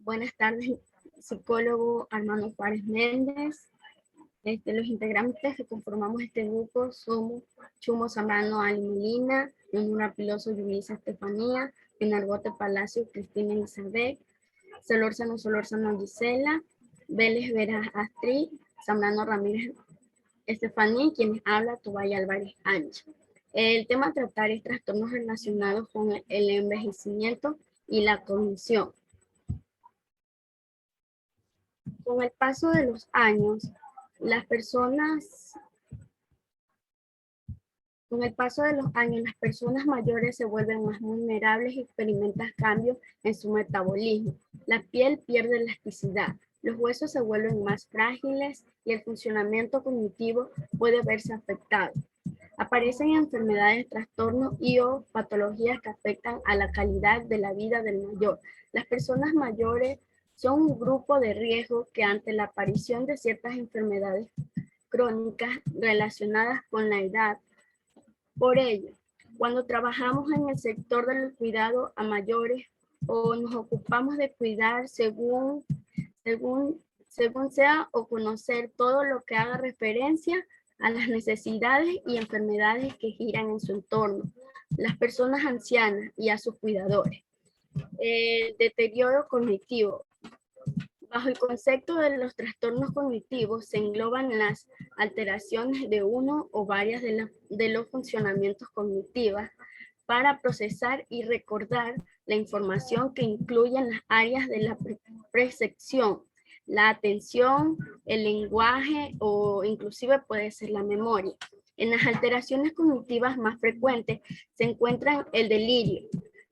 Buenas tardes, psicólogo Armando Juárez Méndez. Los integrantes que conformamos este grupo somos Chumo Zambrano Ali Molina, Leonora Piloso Yulisa Estefanía, Pinargote Palacio Cristina Elizabeth, Solórzano Gisela, Vélez Veras Astrid, Zambrano Ramírez Estefanía, quien habla Tobaya Álvarez Ancha. El tema a tratar es trastornos relacionados con el envejecimiento y la cognición. Con el paso de los años, las personas mayores se vuelven más vulnerables y experimentan cambios en su metabolismo. La piel pierde elasticidad, los huesos se vuelven más frágiles y el funcionamiento cognitivo puede verse afectado. Aparecen enfermedades, trastornos y o patologías que afectan a la calidad de la vida del mayor. Las personas mayores son un grupo de riesgo que ante la aparición de ciertas enfermedades crónicas relacionadas con la edad. Por ello, cuando trabajamos en el sector del cuidado a mayores o nos ocupamos de cuidar según sea o conocer todo lo que haga referencia a las necesidades y enfermedades que giran en su entorno, las personas ancianas y a sus cuidadores. El deterioro cognitivo. Bajo el concepto de los trastornos cognitivos se engloban las alteraciones de uno o varias de los funcionamientos cognitivos para procesar y recordar la información que incluyen las áreas de la percepción, la atención, el lenguaje o inclusive puede ser la memoria. En las alteraciones cognitivas más frecuentes se encuentran el delirio,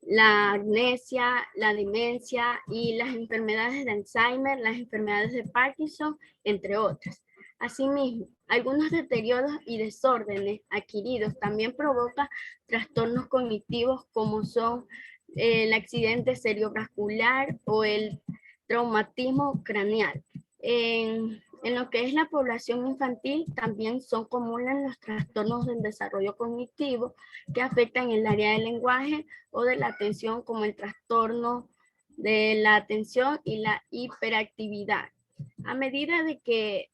la amnesia, la demencia y las enfermedades de Alzheimer, las enfermedades de Parkinson, entre otras. Asimismo, algunos deterioros y desórdenes adquiridos también provocan trastornos cognitivos como son el accidente cerebrovascular o el traumatismo craneal. En lo que es la población infantil, también son comunes los trastornos del desarrollo cognitivo que afectan el área del lenguaje o de la atención, como el trastorno de la atención y la hiperactividad. A medida de que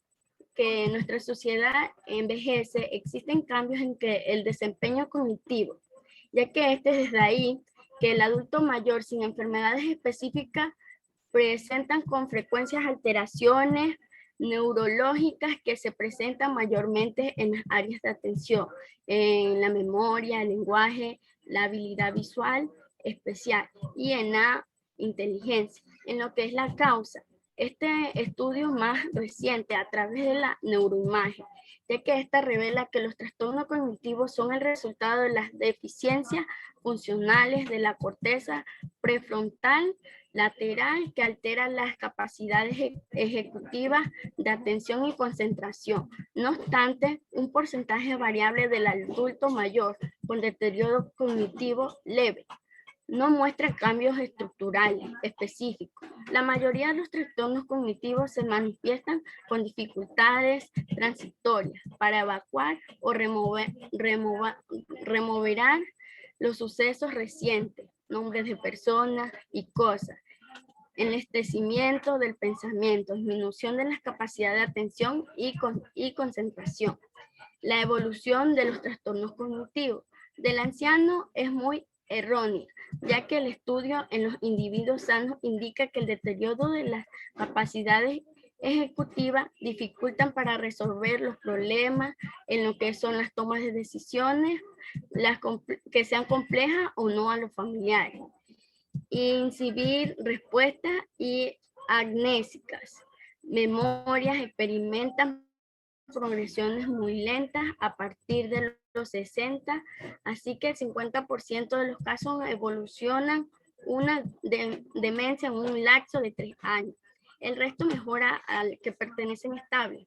nuestra sociedad envejece, existen cambios en que el desempeño cognitivo, ya que desde ahí que el adulto mayor sin enfermedades específicas presentan con frecuencias alteraciones neurológicas que se presentan mayormente en las áreas de atención, en la memoria, el lenguaje, la habilidad visual especial y en la inteligencia. En lo que es la causa, este estudio más reciente a través de la neuroimagen, ya que esta revela que los trastornos cognitivos son el resultado de las deficiencias funcionales de la corteza prefrontal lateral que altera las capacidades ejecutivas de atención y concentración. No obstante, un porcentaje variable del adulto mayor con deterioro cognitivo leve no muestra cambios estructurales específicos. La mayoría de los trastornos cognitivos se manifiestan con dificultades transitorias para evacuar o remover los sucesos recientes, nombres de personas y cosas, enlistecimiento del pensamiento, disminución de las capacidades de atención y concentración. La evolución de los trastornos cognitivos del anciano es muy errónea, ya que el estudio en los individuos sanos indica que el deterioro de las capacidades ejecutivas dificultan para resolver los problemas en lo que son las tomas de decisiones, que sean complejas o no a los familiares. Incibir respuestas y amnésicas. Memorias experimentan progresiones muy lentas a partir de los 60, así que el 50% de los casos evolucionan una demencia en un lapso de 3 años. El resto mejora al que pertenecen estables,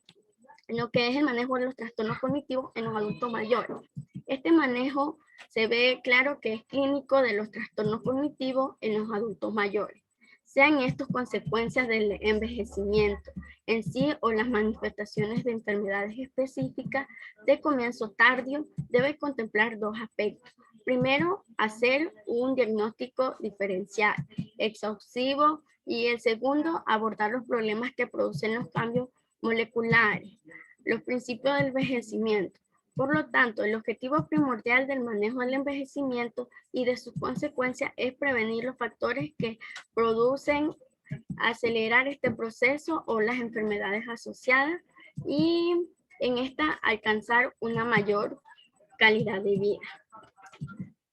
en lo que es el manejo de los trastornos cognitivos en los adultos mayores. Este manejo se ve claro que es clínico de los trastornos cognitivos en los adultos mayores. Sean estos consecuencias del envejecimiento en sí o las manifestaciones de enfermedades específicas de comienzo tardío, debe contemplar dos aspectos. Primero, hacer un diagnóstico diferencial, exhaustivo, y el segundo, abordar los problemas que producen los cambios moleculares, los principios del envejecimiento. Por lo tanto, el objetivo primordial del manejo del envejecimiento y de sus consecuencias es prevenir los factores que producen acelerar este proceso o las enfermedades asociadas y en esta alcanzar una mayor calidad de vida.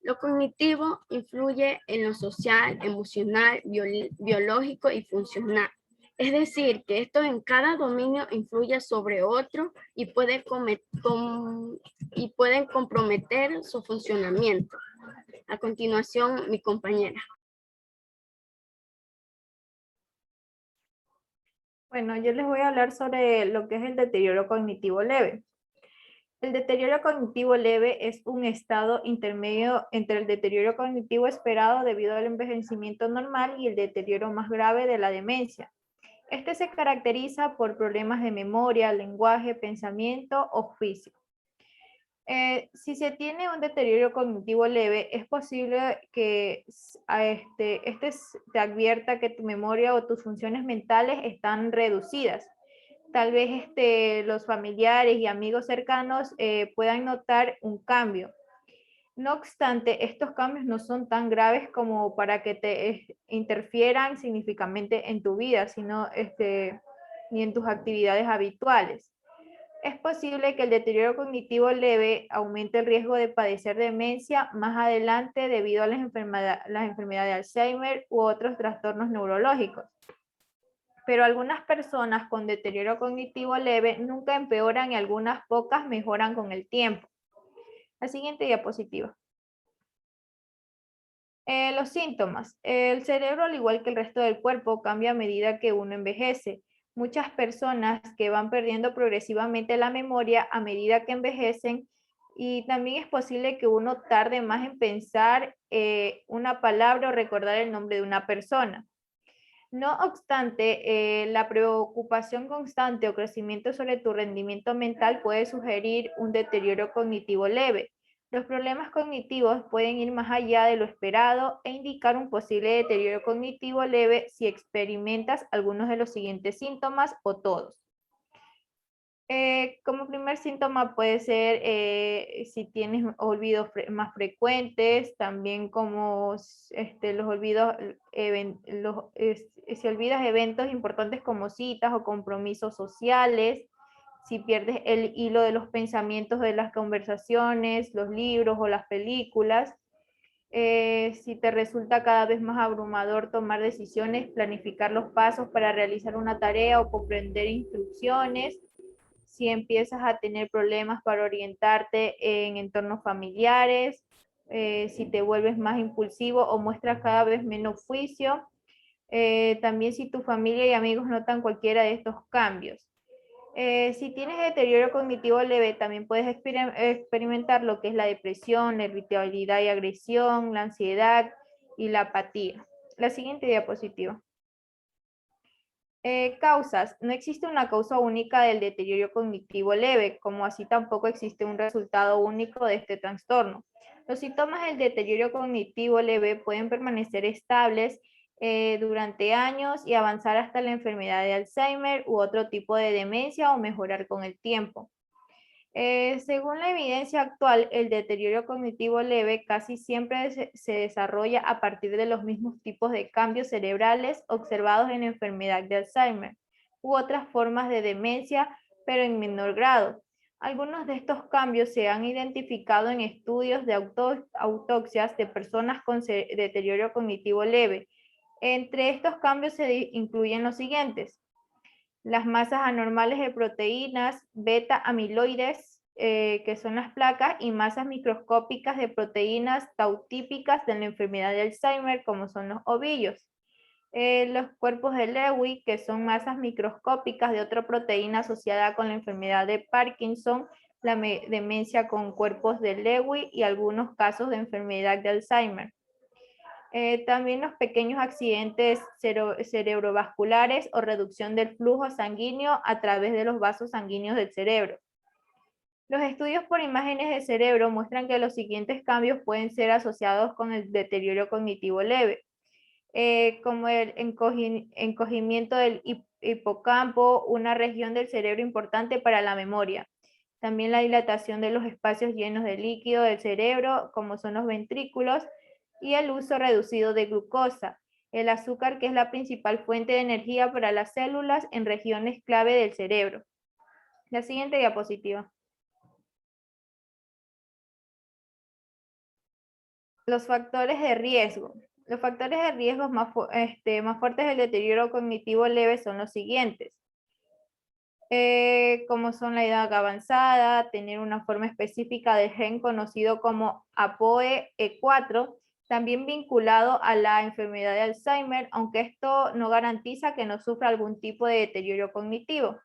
Lo cognitivo influye en lo social, emocional, biológico y funcional. Es decir, que esto en cada dominio influye sobre otro y pueden comprometer su funcionamiento. A continuación, mi compañera. Bueno, yo les voy a hablar sobre lo que es el deterioro cognitivo leve. El deterioro cognitivo leve es un estado intermedio entre el deterioro cognitivo esperado debido al envejecimiento normal y el deterioro más grave de la demencia. Este se caracteriza por problemas de memoria, lenguaje, pensamiento o juicio. Si se tiene un deterioro cognitivo leve, es posible que te advierta que tu memoria o tus funciones mentales están reducidas. Tal vez los familiares y amigos cercanos puedan notar un cambio. No obstante, estos cambios no son tan graves como para que te interfieran significativamente en tu vida, sino ni en tus actividades habituales. Es posible que el deterioro cognitivo leve aumente el riesgo de padecer demencia más adelante debido a las enfermedades de Alzheimer u otros trastornos neurológicos. Pero algunas personas con deterioro cognitivo leve nunca empeoran y algunas pocas mejoran con el tiempo. La siguiente diapositiva. Los síntomas. El cerebro, al igual que el resto del cuerpo, cambia a medida que uno envejece. Muchas personas que van perdiendo progresivamente la memoria a medida que envejecen, y también es posible que uno tarde más en pensar una palabra o recordar el nombre de una persona. No obstante, la preocupación constante o crecimiento sobre tu rendimiento mental puede sugerir un deterioro cognitivo leve. Los problemas cognitivos pueden ir más allá de lo esperado e indicar un posible deterioro cognitivo leve si experimentas algunos de los siguientes síntomas o todos. Como primer síntoma puede ser si tienes olvidos más frecuentes, también como los olvidos, si olvidas eventos importantes como citas o compromisos sociales, si pierdes el hilo de los pensamientos de las conversaciones, los libros o las películas, si te resulta cada vez más abrumador tomar decisiones, planificar los pasos para realizar una tarea o comprender instrucciones, si empiezas a tener problemas para orientarte en entornos familiares, si te vuelves más impulsivo o muestras cada vez menos juicio, también si tu familia y amigos notan cualquiera de estos cambios. Si tienes deterioro cognitivo leve, también puedes experimentar lo que es la depresión, la irritabilidad y agresión, la ansiedad y la apatía. La siguiente diapositiva. Causas. No existe una causa única del deterioro cognitivo leve, como así tampoco existe un resultado único de este trastorno. Los síntomas del deterioro cognitivo leve pueden permanecer estables durante años y avanzar hasta la enfermedad de Alzheimer u otro tipo de demencia o mejorar con el tiempo. Según la evidencia actual, el deterioro cognitivo leve casi siempre se desarrolla a partir de los mismos tipos de cambios cerebrales observados en la enfermedad de Alzheimer u otras formas de demencia, pero en menor grado. Algunos de estos cambios se han identificado en estudios de autopsias de personas con deterioro cognitivo leve. Entre estos cambios se incluyen los siguientes: las masas anormales de proteínas beta amiloides, que son las placas, y masas microscópicas de proteínas tau típicas de la enfermedad de Alzheimer, como son los ovillos. Los cuerpos de Lewy, que son masas microscópicas de otra proteína asociada con la enfermedad de Parkinson, la demencia con cuerpos de Lewy y algunos casos de enfermedad de Alzheimer. También los pequeños accidentes cerebrovasculares o reducción del flujo sanguíneo a través de los vasos sanguíneos del cerebro. Los estudios por imágenes del cerebro muestran que los siguientes cambios pueden ser asociados con el deterioro cognitivo leve, como el encogimiento del hipocampo, una región del cerebro importante para la memoria. También la dilatación de los espacios llenos de líquido del cerebro, como son los ventrículos, y el uso reducido de glucosa, el azúcar que es la principal fuente de energía para las células en regiones clave del cerebro. La siguiente diapositiva. Los factores de riesgo. Los factores de riesgo más fuertes del deterioro cognitivo leve son los siguientes. Como son la edad avanzada, tener una forma específica del gen conocido como APOE4, también vinculado a la enfermedad de Alzheimer, aunque esto no garantiza que no sufra algún tipo de deterioro cognitivo.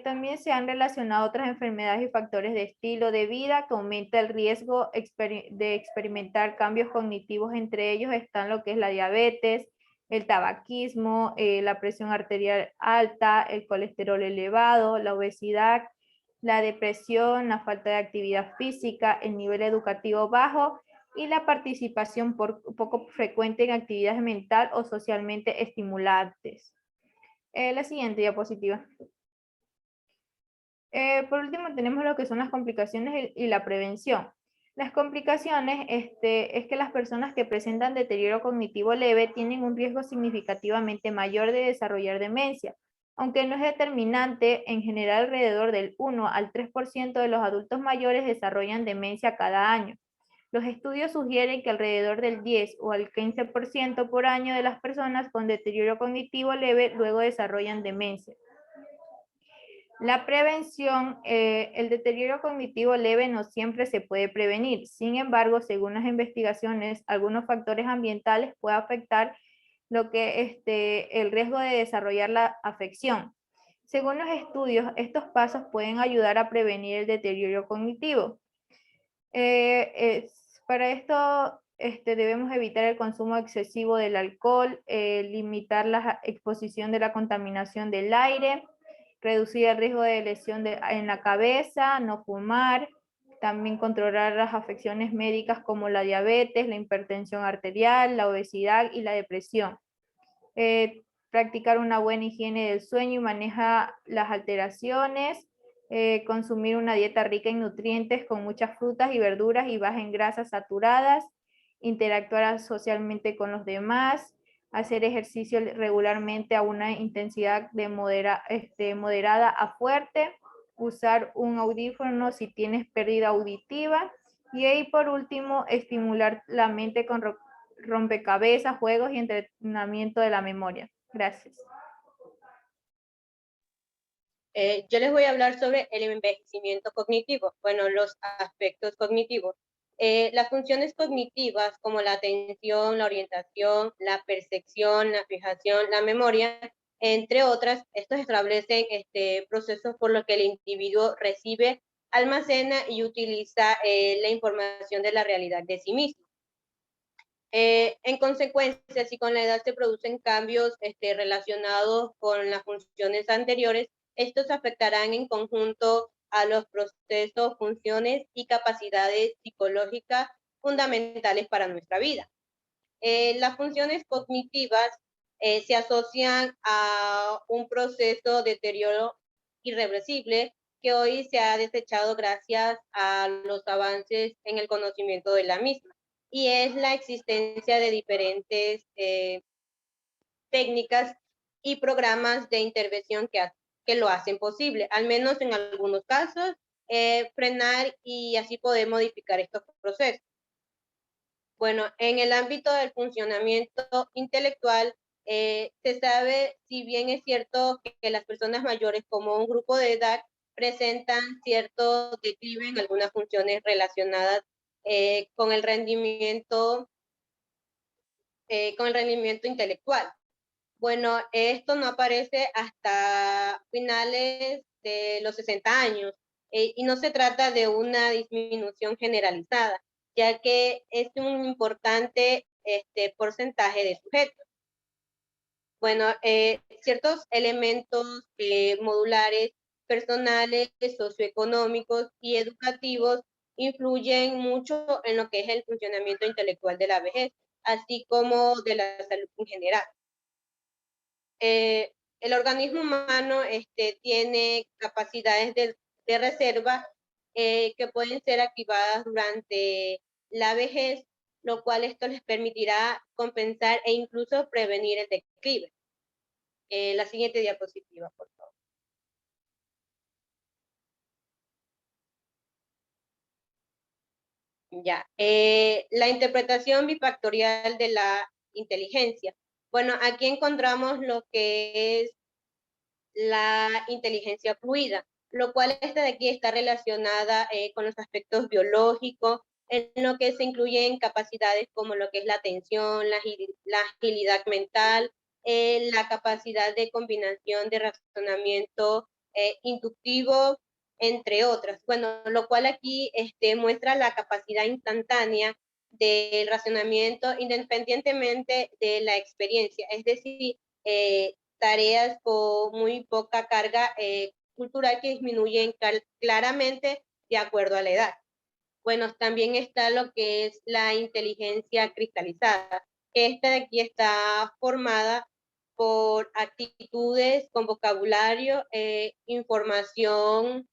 También se han relacionado otras enfermedades y factores de estilo de vida que aumenta el riesgo de experimentar cambios cognitivos. Entre ellos están lo que es la diabetes, el tabaquismo, la presión arterial alta, el colesterol elevado, la obesidad, la depresión, la falta de actividad física, el nivel educativo bajo y la participación poco frecuente en actividades mental o socialmente estimulantes. La siguiente diapositiva. Por último, tenemos lo que son las complicaciones y la prevención. Las complicaciones es que las personas que presentan deterioro cognitivo leve tienen un riesgo significativamente mayor de desarrollar demencia. Aunque no es determinante, en general alrededor del 1 al 3% de los adultos mayores desarrollan demencia cada año. Los estudios sugieren que alrededor del 10 o al 15% por año de las personas con deterioro cognitivo leve luego desarrollan demencia. La prevención, el deterioro cognitivo leve no siempre se puede prevenir. Sin embargo, según las investigaciones, algunos factores ambientales pueden afectar lo que el riesgo de desarrollar la afección. Según los estudios, estos pasos pueden ayudar a prevenir el deterioro cognitivo. Para esto debemos evitar el consumo excesivo del alcohol, limitar la exposición de la contaminación del aire, reducir el riesgo de lesión en la cabeza, no fumar, también controlar las afecciones médicas como la diabetes, la hipertensión arterial, la obesidad y la depresión. Practicar una buena higiene del sueño y maneja las alteraciones, consumir una dieta rica en nutrientes con muchas frutas y verduras y baja en grasas saturadas, interactuar socialmente con los demás, hacer ejercicio regularmente a una intensidad de moderada a fuerte, usar un audífono si tienes pérdida auditiva y ahí por último estimular la mente con rompecabezas, juegos y entrenamiento de la memoria. Gracias. Yo les voy a hablar sobre el envejecimiento cognitivo, bueno, los aspectos cognitivos. Las funciones cognitivas como la atención, la orientación, la percepción, la fijación, la memoria, entre otras, estos establecen procesos por los que el individuo recibe, almacena y utiliza la información de la realidad de sí mismo. En consecuencia, si con la edad se producen cambios relacionados con las funciones anteriores, estos afectarán en conjunto a los procesos, funciones y capacidades psicológicas fundamentales para nuestra vida. Las funciones cognitivas se asocian a un proceso de deterioro irreversible que hoy se ha desechado gracias a los avances en el conocimiento de la misma, y es la existencia de diferentes técnicas y programas de intervención que lo hacen posible, al menos en algunos casos, frenar y así poder modificar estos procesos. Bueno, en el ámbito del funcionamiento intelectual, se sabe, si bien es cierto que las personas mayores como un grupo de edad presentan cierto declive en algunas funciones relacionadas con el rendimiento intelectual. Bueno, esto no aparece hasta finales de los 60 años y no se trata de una disminución generalizada, ya que es un importante porcentaje de sujetos. Bueno, ciertos elementos modulares personales, socioeconómicos y educativos influyen mucho en lo que es el funcionamiento intelectual de la vejez, así como de la salud en general. El organismo humano tiene capacidades de reserva que pueden ser activadas durante la vejez, lo cual esto les permitirá compensar e incluso prevenir el declive. La siguiente diapositiva, por favor. Ya, la interpretación bifactorial de la inteligencia. Bueno, aquí encontramos lo que es la inteligencia fluida, lo cual esta de aquí está relacionada con los aspectos biológicos, en lo que se incluyen capacidades como lo que es la atención, la agilidad mental, la capacidad de combinación de razonamiento inductivo, entre otras. Bueno, lo cual aquí muestra la capacidad instantánea del razonamiento independientemente de la experiencia, es decir, tareas con muy poca carga cultural que disminuyen claramente de acuerdo a la edad. Bueno, también está lo que es la inteligencia cristalizada, que esta de aquí está formada por actitudes con vocabulario, información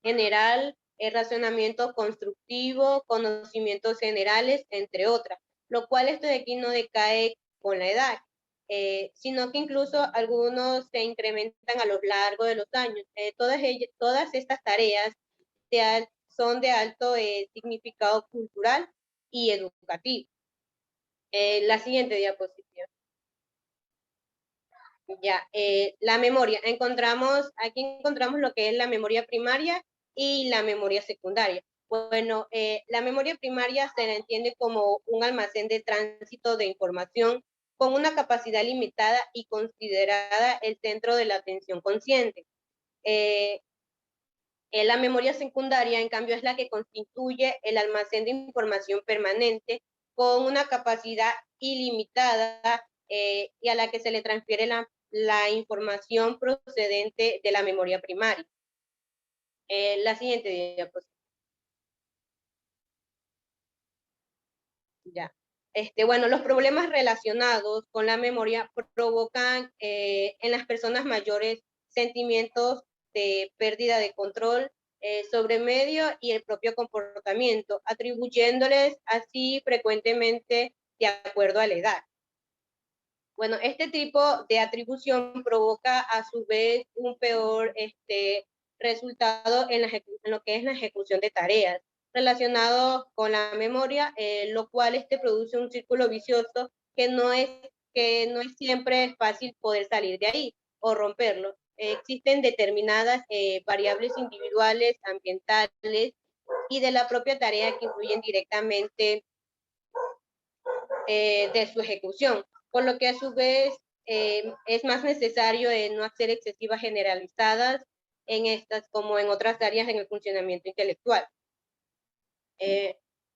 general, razonamiento constructivo, conocimientos generales, entre otras, lo cual esto de aquí no decae con la edad, sino que incluso algunos se incrementan a lo largo de los años. Todas estas tareas son de alto significado cultural y educativo. La siguiente diapositiva. Ya, la memoria. Aquí encontramos lo que es la memoria primaria y la memoria secundaria. Bueno, la memoria primaria se la entiende como un almacén de tránsito de información con una capacidad limitada y considerada el centro de la atención consciente. La memoria secundaria, en cambio, es la que constituye el almacén de información permanente con una capacidad ilimitada y a la que se le transfiere la información procedente de la memoria primaria. La siguiente diapositiva. Ya. Bueno, los problemas relacionados con la memoria provocan en las personas mayores sentimientos de pérdida de control sobre el medio y el propio comportamiento, atribuyéndoles así frecuentemente de acuerdo a la edad. Bueno, este tipo de atribución provoca a su vez un peor resultado en lo que es la ejecución de tareas relacionados con la memoria, lo cual produce un círculo vicioso que no es siempre fácil poder salir de ahí o romperlo. Existen determinadas variables individuales, ambientales y de la propia tarea que influyen directamente de su ejecución, por lo que a su vez es más necesario no hacer excesivas generalizadas en estas como en otras áreas en el funcionamiento intelectual.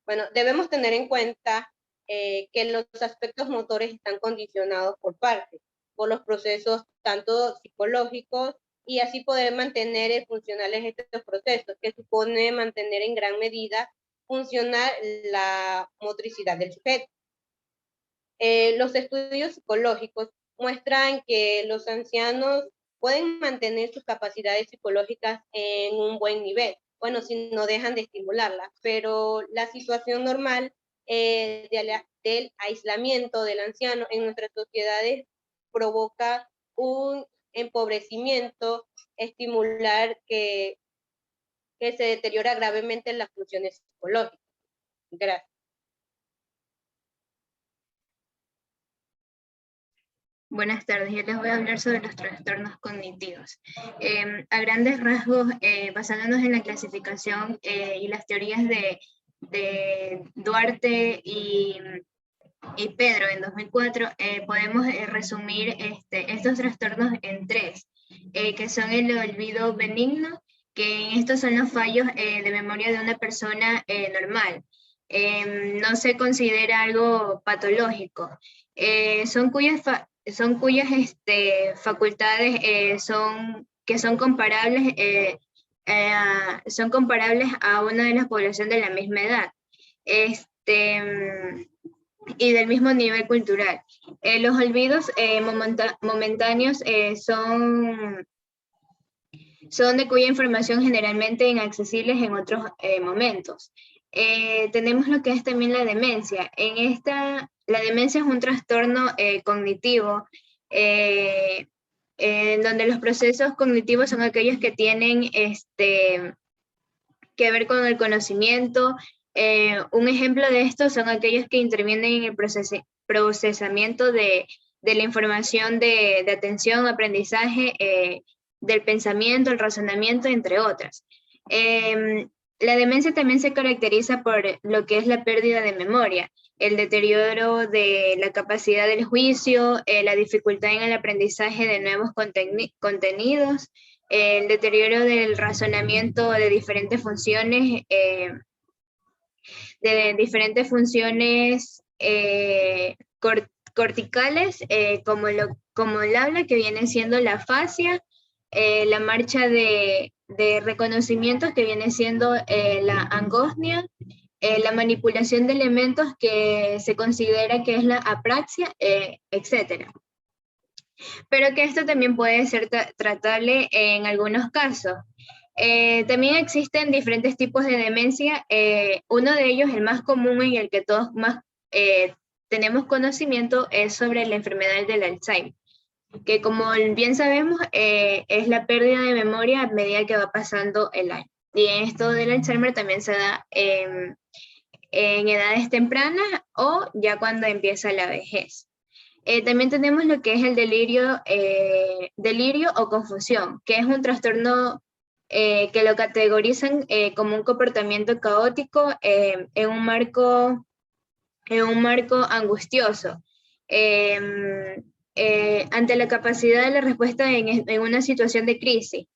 Bueno, debemos tener en cuenta que los aspectos motores están condicionados por los procesos tanto psicológicos y así poder mantener funcionales estos procesos, que supone mantener en gran medida funcional la motricidad del sujeto. Los estudios psicológicos muestran que los ancianos pueden mantener sus capacidades psicológicas en un buen nivel, bueno, si no dejan de estimularlas, pero la situación normal del aislamiento del anciano en nuestras sociedades provoca un empobrecimiento estimular que se deteriora gravemente en las funciones psicológicas. Gracias. Buenas tardes, yo les voy a hablar sobre los trastornos cognitivos. A grandes rasgos, basándonos en la clasificación y las teorías de Duarte y Pedro en 2004, podemos resumir estos trastornos en tres, que son el olvido benigno, que en estos son los fallos de memoria de una persona normal. No se considera algo patológico. Son cuyas facultades son que son comparables a una de las poblaciones de la misma edad y del mismo nivel cultural. Los olvidos momentáneos son de cuya información generalmente inaccesibles en otros momentos. Tenemos lo que es también la demencia. La demencia es un trastorno cognitivo donde los procesos cognitivos son aquellos que tienen que ver con el conocimiento. Un ejemplo de esto son aquellos que intervienen en el procesamiento de la información de atención, aprendizaje, del pensamiento, el razonamiento, entre otras. La demencia también se caracteriza por lo que es la pérdida de memoria, el deterioro de la capacidad del juicio, la dificultad en el aprendizaje de nuevos contenidos, el deterioro del razonamiento de diferentes funciones, corticales, como el habla, que viene siendo la fascia, la marcha de reconocimientos, que viene siendo la angosnia, la manipulación de elementos, que se considera que es la apraxia, etc. Pero que esto también puede ser tratable en algunos casos. También existen diferentes tipos de demencia. Uno de ellos, el más común y el que todos más tenemos conocimiento, es sobre la enfermedad del Alzheimer, que como bien sabemos es la pérdida de memoria a medida que va pasando el año. Y esto del Alzheimer también se da en edades tempranas o ya cuando empieza la vejez. También tenemos lo que es el delirio o confusión, que es un trastorno que lo categorizan como un comportamiento caótico en un marco angustioso. Ante la capacidad de la respuesta en una situación de crisis,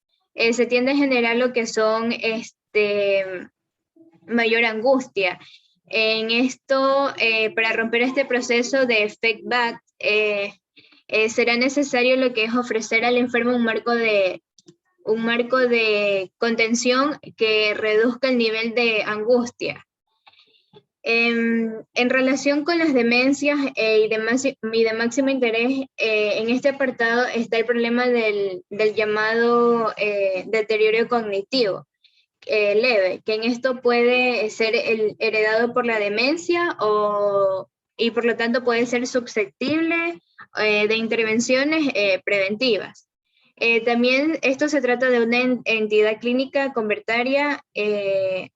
se tiende a generar lo que son mayor angustia. En esto, para romper este proceso de feedback, será necesario lo que es ofrecer al enfermo un marco de contención que reduzca el nivel de angustia. En relación con las demencias y de máximo interés, en este apartado está el problema del llamado deterioro cognitivo leve, que en esto puede ser heredado por la demencia y por lo tanto puede ser susceptible de intervenciones preventivas. También esto se trata de una entidad clínica convertaria de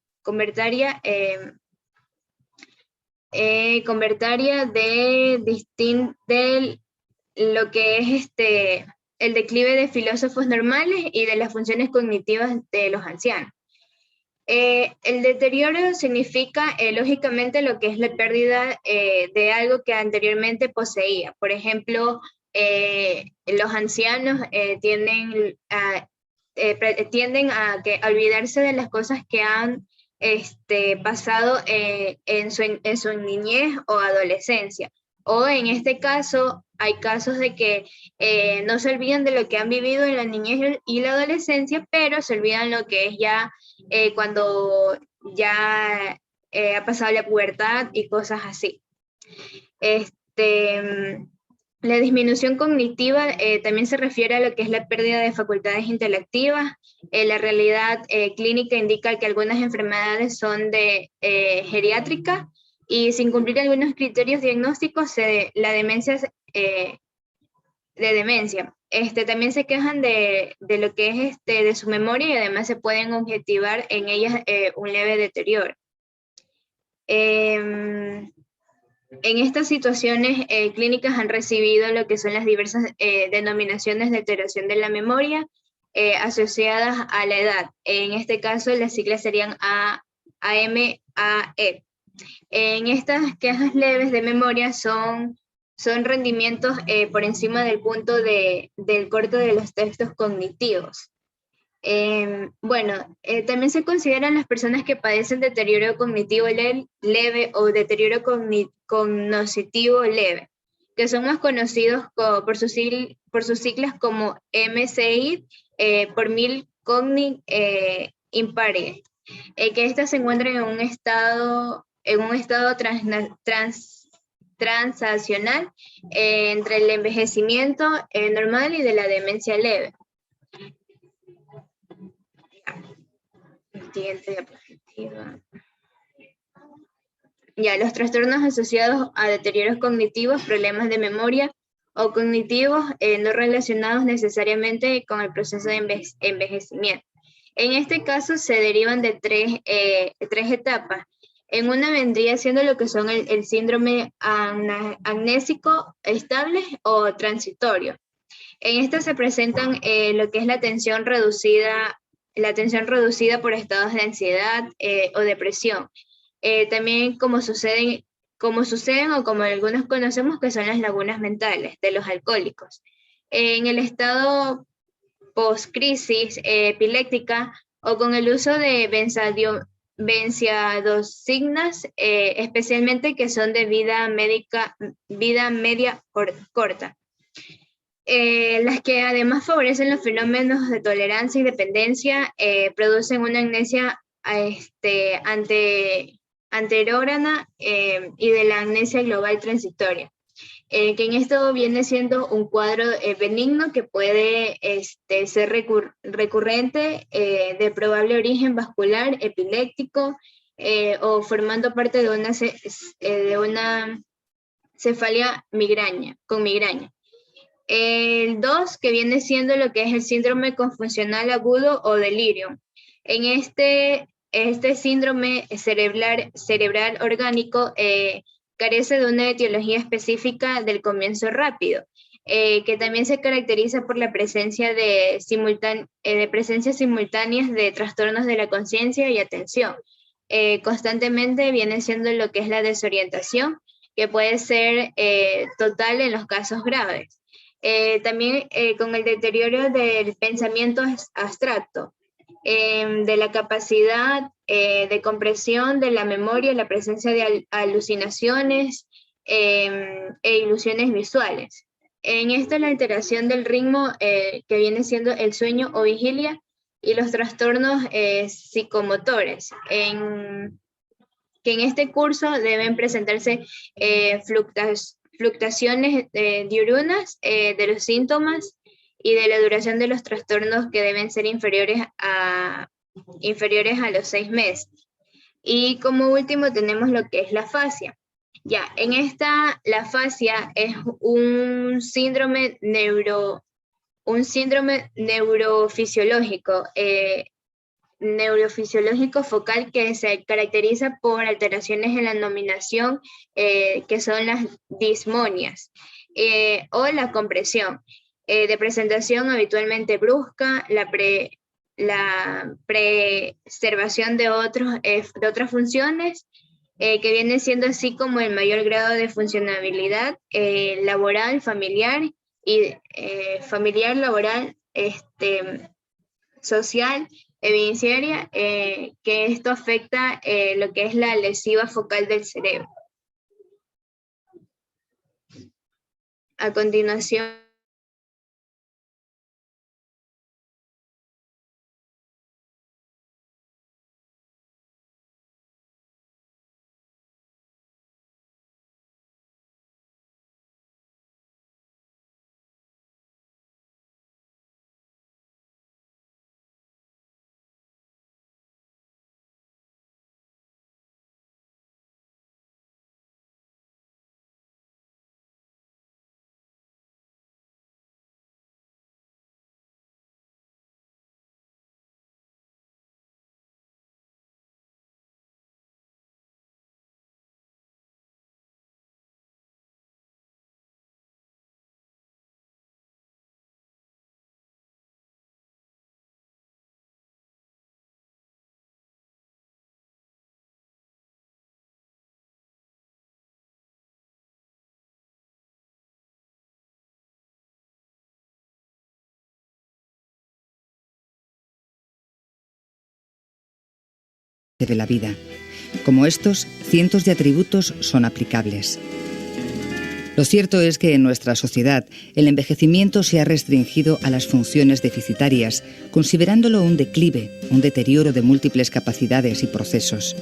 lo que es el declive de filósofos normales y de las funciones cognitivas de los ancianos. El deterioro significa, lógicamente, lo que es la pérdida de algo que anteriormente poseía. Por ejemplo, los ancianos tienden a olvidarse de las cosas que han pasado en su niñez o adolescencia. O en este caso, hay casos de que no se olvidan de lo que han vivido en la niñez y la adolescencia, pero se olvidan lo que es ya cuando ya ha pasado la pubertad y cosas así. La disminución cognitiva también se refiere a lo que es la pérdida de facultades intelectivas. La realidad clínica indica que algunas enfermedades son geriátricas y sin cumplir algunos criterios diagnósticos, la demencia de demencia. También se quejan de lo que es de su memoria y además se pueden objetivar en ellas un leve deterioro. En estas situaciones clínicas han recibido lo que son las diversas denominaciones de alteración de la memoria asociadas a la edad. En este caso, las siglas serían AMAE. En estas quejas leves de memoria son rendimientos por encima del punto del corte de los textos cognitivos. También se consideran las personas que padecen deterioro cognitivo leve o deterioro cognoscitivo leve, que son más conocidos por sus siglas como MCI por 1000 cogni impari, que éstas se encuentran en un estado transaccional entre el envejecimiento normal y de la demencia leve. Siguiente diapositiva. Ya, los trastornos asociados a deterioros cognitivos, problemas de memoria o cognitivos no relacionados necesariamente con el proceso de envejecimiento. En este caso se derivan de tres etapas. En una vendría siendo lo que son el síndrome amnésico estable o transitorio. En esta se presentan lo que es la atención reducida por estados de ansiedad o depresión. También como suceden o como algunos conocemos, que son las lagunas mentales de los alcohólicos. En el estado post-crisis epiléptica o con el uso de benzodiazepinas, especialmente que son de vida media corta. Las que además favorecen los fenómenos de tolerancia y dependencia, producen una amnesia anterógrana y de la amnesia global transitoria, que en esto viene siendo un cuadro benigno que puede ser recurrente, de probable origen vascular, epiléptico, o formando parte de una cefalia con migraña. El 2, que viene siendo lo que es el síndrome confusional agudo o delirio. En este síndrome cerebral orgánico carece de una etiología específica del comienzo rápido, que también se caracteriza por la presencia de presencias simultáneas de trastornos de la conciencia y atención. Constantemente viene siendo lo que es la desorientación, que puede ser total en los casos graves. También con el deterioro del pensamiento abstracto, de la capacidad de compresión de la memoria, la presencia de alucinaciones e ilusiones visuales. En esto la alteración del ritmo, que viene siendo el sueño o vigilia, y los trastornos psicomotores. Que en este curso deben presentarse fluctuaciones diurnas de los síntomas y de la duración de los trastornos, que deben ser inferiores a los 6 meses. Y como último tenemos lo que es la afasia. Ya, la afasia es un síndrome neurofisiológico focal que se caracteriza por alteraciones en la nominación, que son las dismonias, o la compresión, de presentación habitualmente brusca, la preservación de otras funciones, que viene siendo así como el mayor grado de funcionabilidad laboral, familiar, laboral, social, evidenciaria, que esto afecta lo que es la lesiva focal del cerebro. A continuación, de la vida. Como estos, cientos de atributos son aplicables. Lo cierto es que en nuestra sociedad el envejecimiento se ha restringido a las funciones deficitarias, considerándolo un declive, un deterioro de múltiples capacidades y procesos.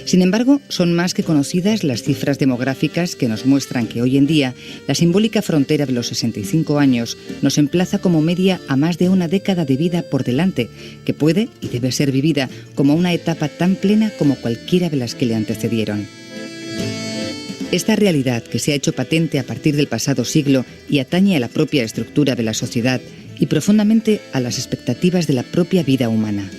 Sin embargo, son más que conocidas las cifras demográficas que nos muestran que hoy en día la simbólica frontera de los 65 años nos emplaza como media a más de una década de vida por delante, que puede y debe ser vivida como una etapa tan plena como cualquiera de las que le antecedieron. Esta realidad, que se ha hecho patente a partir del pasado siglo y atañe a la propia estructura de la sociedad y profundamente a las expectativas de la propia vida humana.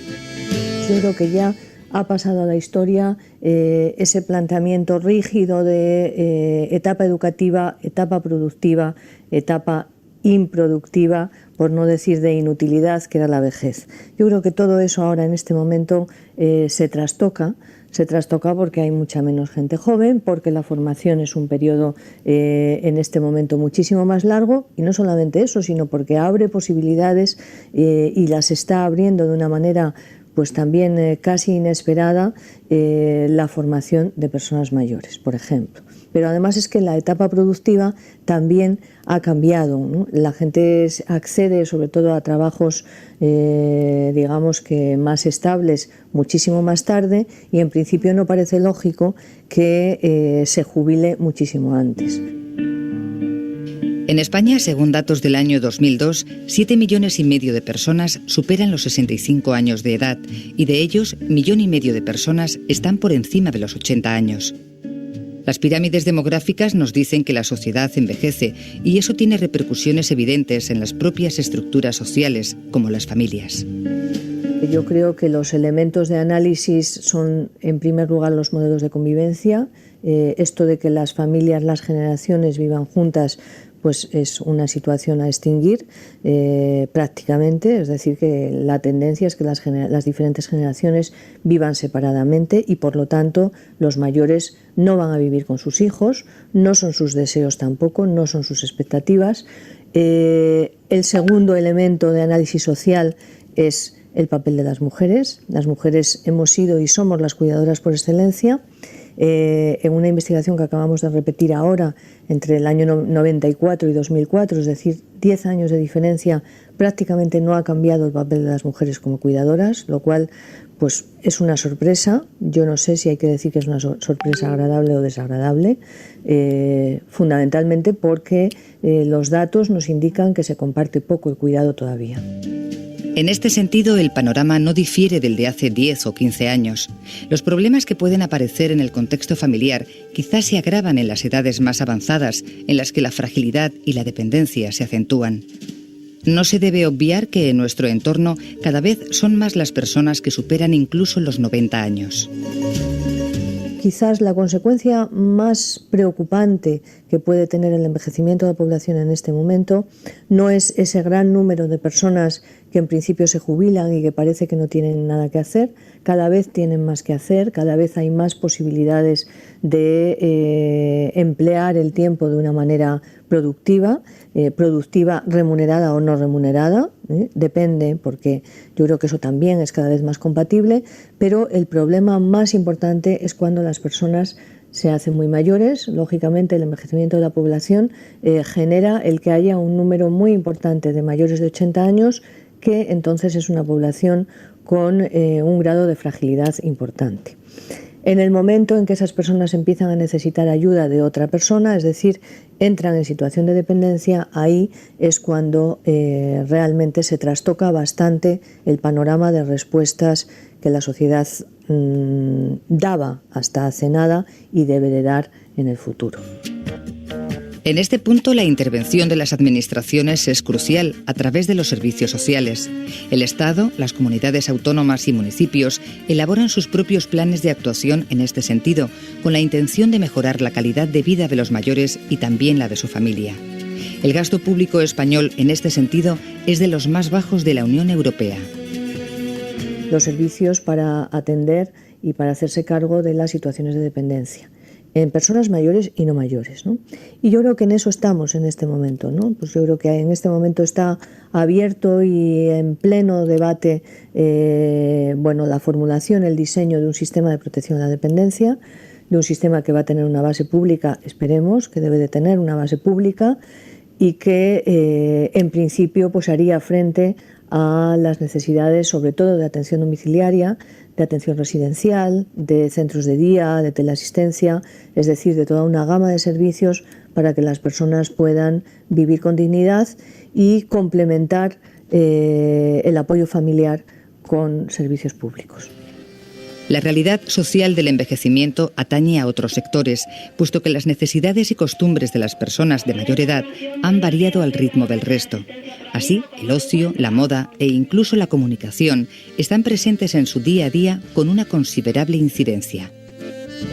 Yo creo que ya ha pasado a la historia ese planteamiento rígido de etapa educativa, etapa productiva, etapa improductiva, por no decir de inutilidad, que era la vejez. Yo creo que todo eso ahora en este momento se trastoca porque hay mucha menos gente joven, porque la formación es un periodo en este momento muchísimo más largo, y no solamente eso, sino porque abre posibilidades y las está abriendo de una manera pues también casi inesperada, la formación de personas mayores, por ejemplo. Pero además es que la etapa productiva también ha cambiado, ¿no? La gente accede sobre todo a trabajos, digamos que más estables, muchísimo más tarde, y en principio no parece lógico que se jubile muchísimo antes. En España, según datos del año 2002, 7,5 millones de personas superan los 65 años de edad y de ellos 1,5 millones de personas están por encima de los 80 años. Las pirámides demográficas nos dicen que la sociedad envejece y eso tiene repercusiones evidentes en las propias estructuras sociales, como las familias. Yo creo que los elementos de análisis son, en primer lugar, los modelos de convivencia. Esto de que las familias, las generaciones vivan juntas, pues es una situación a extinguir prácticamente, es decir, que la tendencia es que las diferentes generaciones vivan separadamente y por lo tanto los mayores no van a vivir con sus hijos, no son sus deseos tampoco, no son sus expectativas. El segundo elemento de análisis social es el papel de las mujeres. Las mujeres hemos sido y somos las cuidadoras por excelencia. En una investigación que acabamos de repetir ahora entre el año 94 y 2004, es decir, 10 años de diferencia, prácticamente no ha cambiado el papel de las mujeres como cuidadoras, lo cual pues es una sorpresa. Yo no sé si hay que decir que es una sorpresa agradable o desagradable, fundamentalmente porque los datos nos indican que se comparte poco el cuidado todavía. En este sentido, el panorama no difiere del de hace 10 o 15 años. Los problemas que pueden aparecer en el contexto familiar quizás se agravan en las edades más avanzadas, en las que la fragilidad y la dependencia se acentúan. No se debe obviar que en nuestro entorno cada vez son más las personas que superan incluso los 90 años. Quizás la consecuencia más preocupante que puede tener el envejecimiento de la población en este momento no es ese gran número de personas que en principio se jubilan y que parece que no tienen nada que hacer. Cada vez tienen más que hacer, cada vez hay más posibilidades de emplear el tiempo de una manera productiva, remunerada o no remunerada, depende, porque yo creo que eso también es cada vez más compatible, pero el problema más importante es cuando las personas se hacen muy mayores. Lógicamente el envejecimiento de la población genera el que haya un número muy importante de mayores de 80 años, que entonces es una población con un grado de fragilidad importante. En el momento en que esas personas empiezan a necesitar ayuda de otra persona, es decir, entran en situación de dependencia, ahí es cuando realmente se trastoca bastante el panorama de respuestas que la sociedad daba hasta hace nada y debe de dar en el futuro. En este punto, la intervención de las administraciones es crucial a través de los servicios sociales. El Estado, las comunidades autónomas y municipios elaboran sus propios planes de actuación en este sentido, con la intención de mejorar la calidad de vida de los mayores y también la de su familia. El gasto público español en este sentido es de los más bajos de la Unión Europea. Los servicios para atender y para hacerse cargo de las situaciones de dependencia en personas mayores y no mayores, ¿no? Y yo creo que en eso estamos en este momento, ¿no? Pues yo creo que en este momento está abierto y en pleno debate la formulación, el diseño de un sistema de protección a la dependencia. de un sistema que va a tener una base pública, esperemos que debe de tener una base pública, y que en principio pues haría frente a las necesidades sobre todo de atención domiciliaria, de atención residencial, de centros de día, de teleasistencia, es decir, de toda una gama de servicios para que las personas puedan vivir con dignidad y complementar el apoyo familiar con servicios públicos. La realidad social del envejecimiento atañe a otros sectores, puesto que las necesidades y costumbres de las personas de mayor edad han variado al ritmo del resto. Así, el ocio, la moda e incluso la comunicación están presentes en su día a día con una considerable incidencia.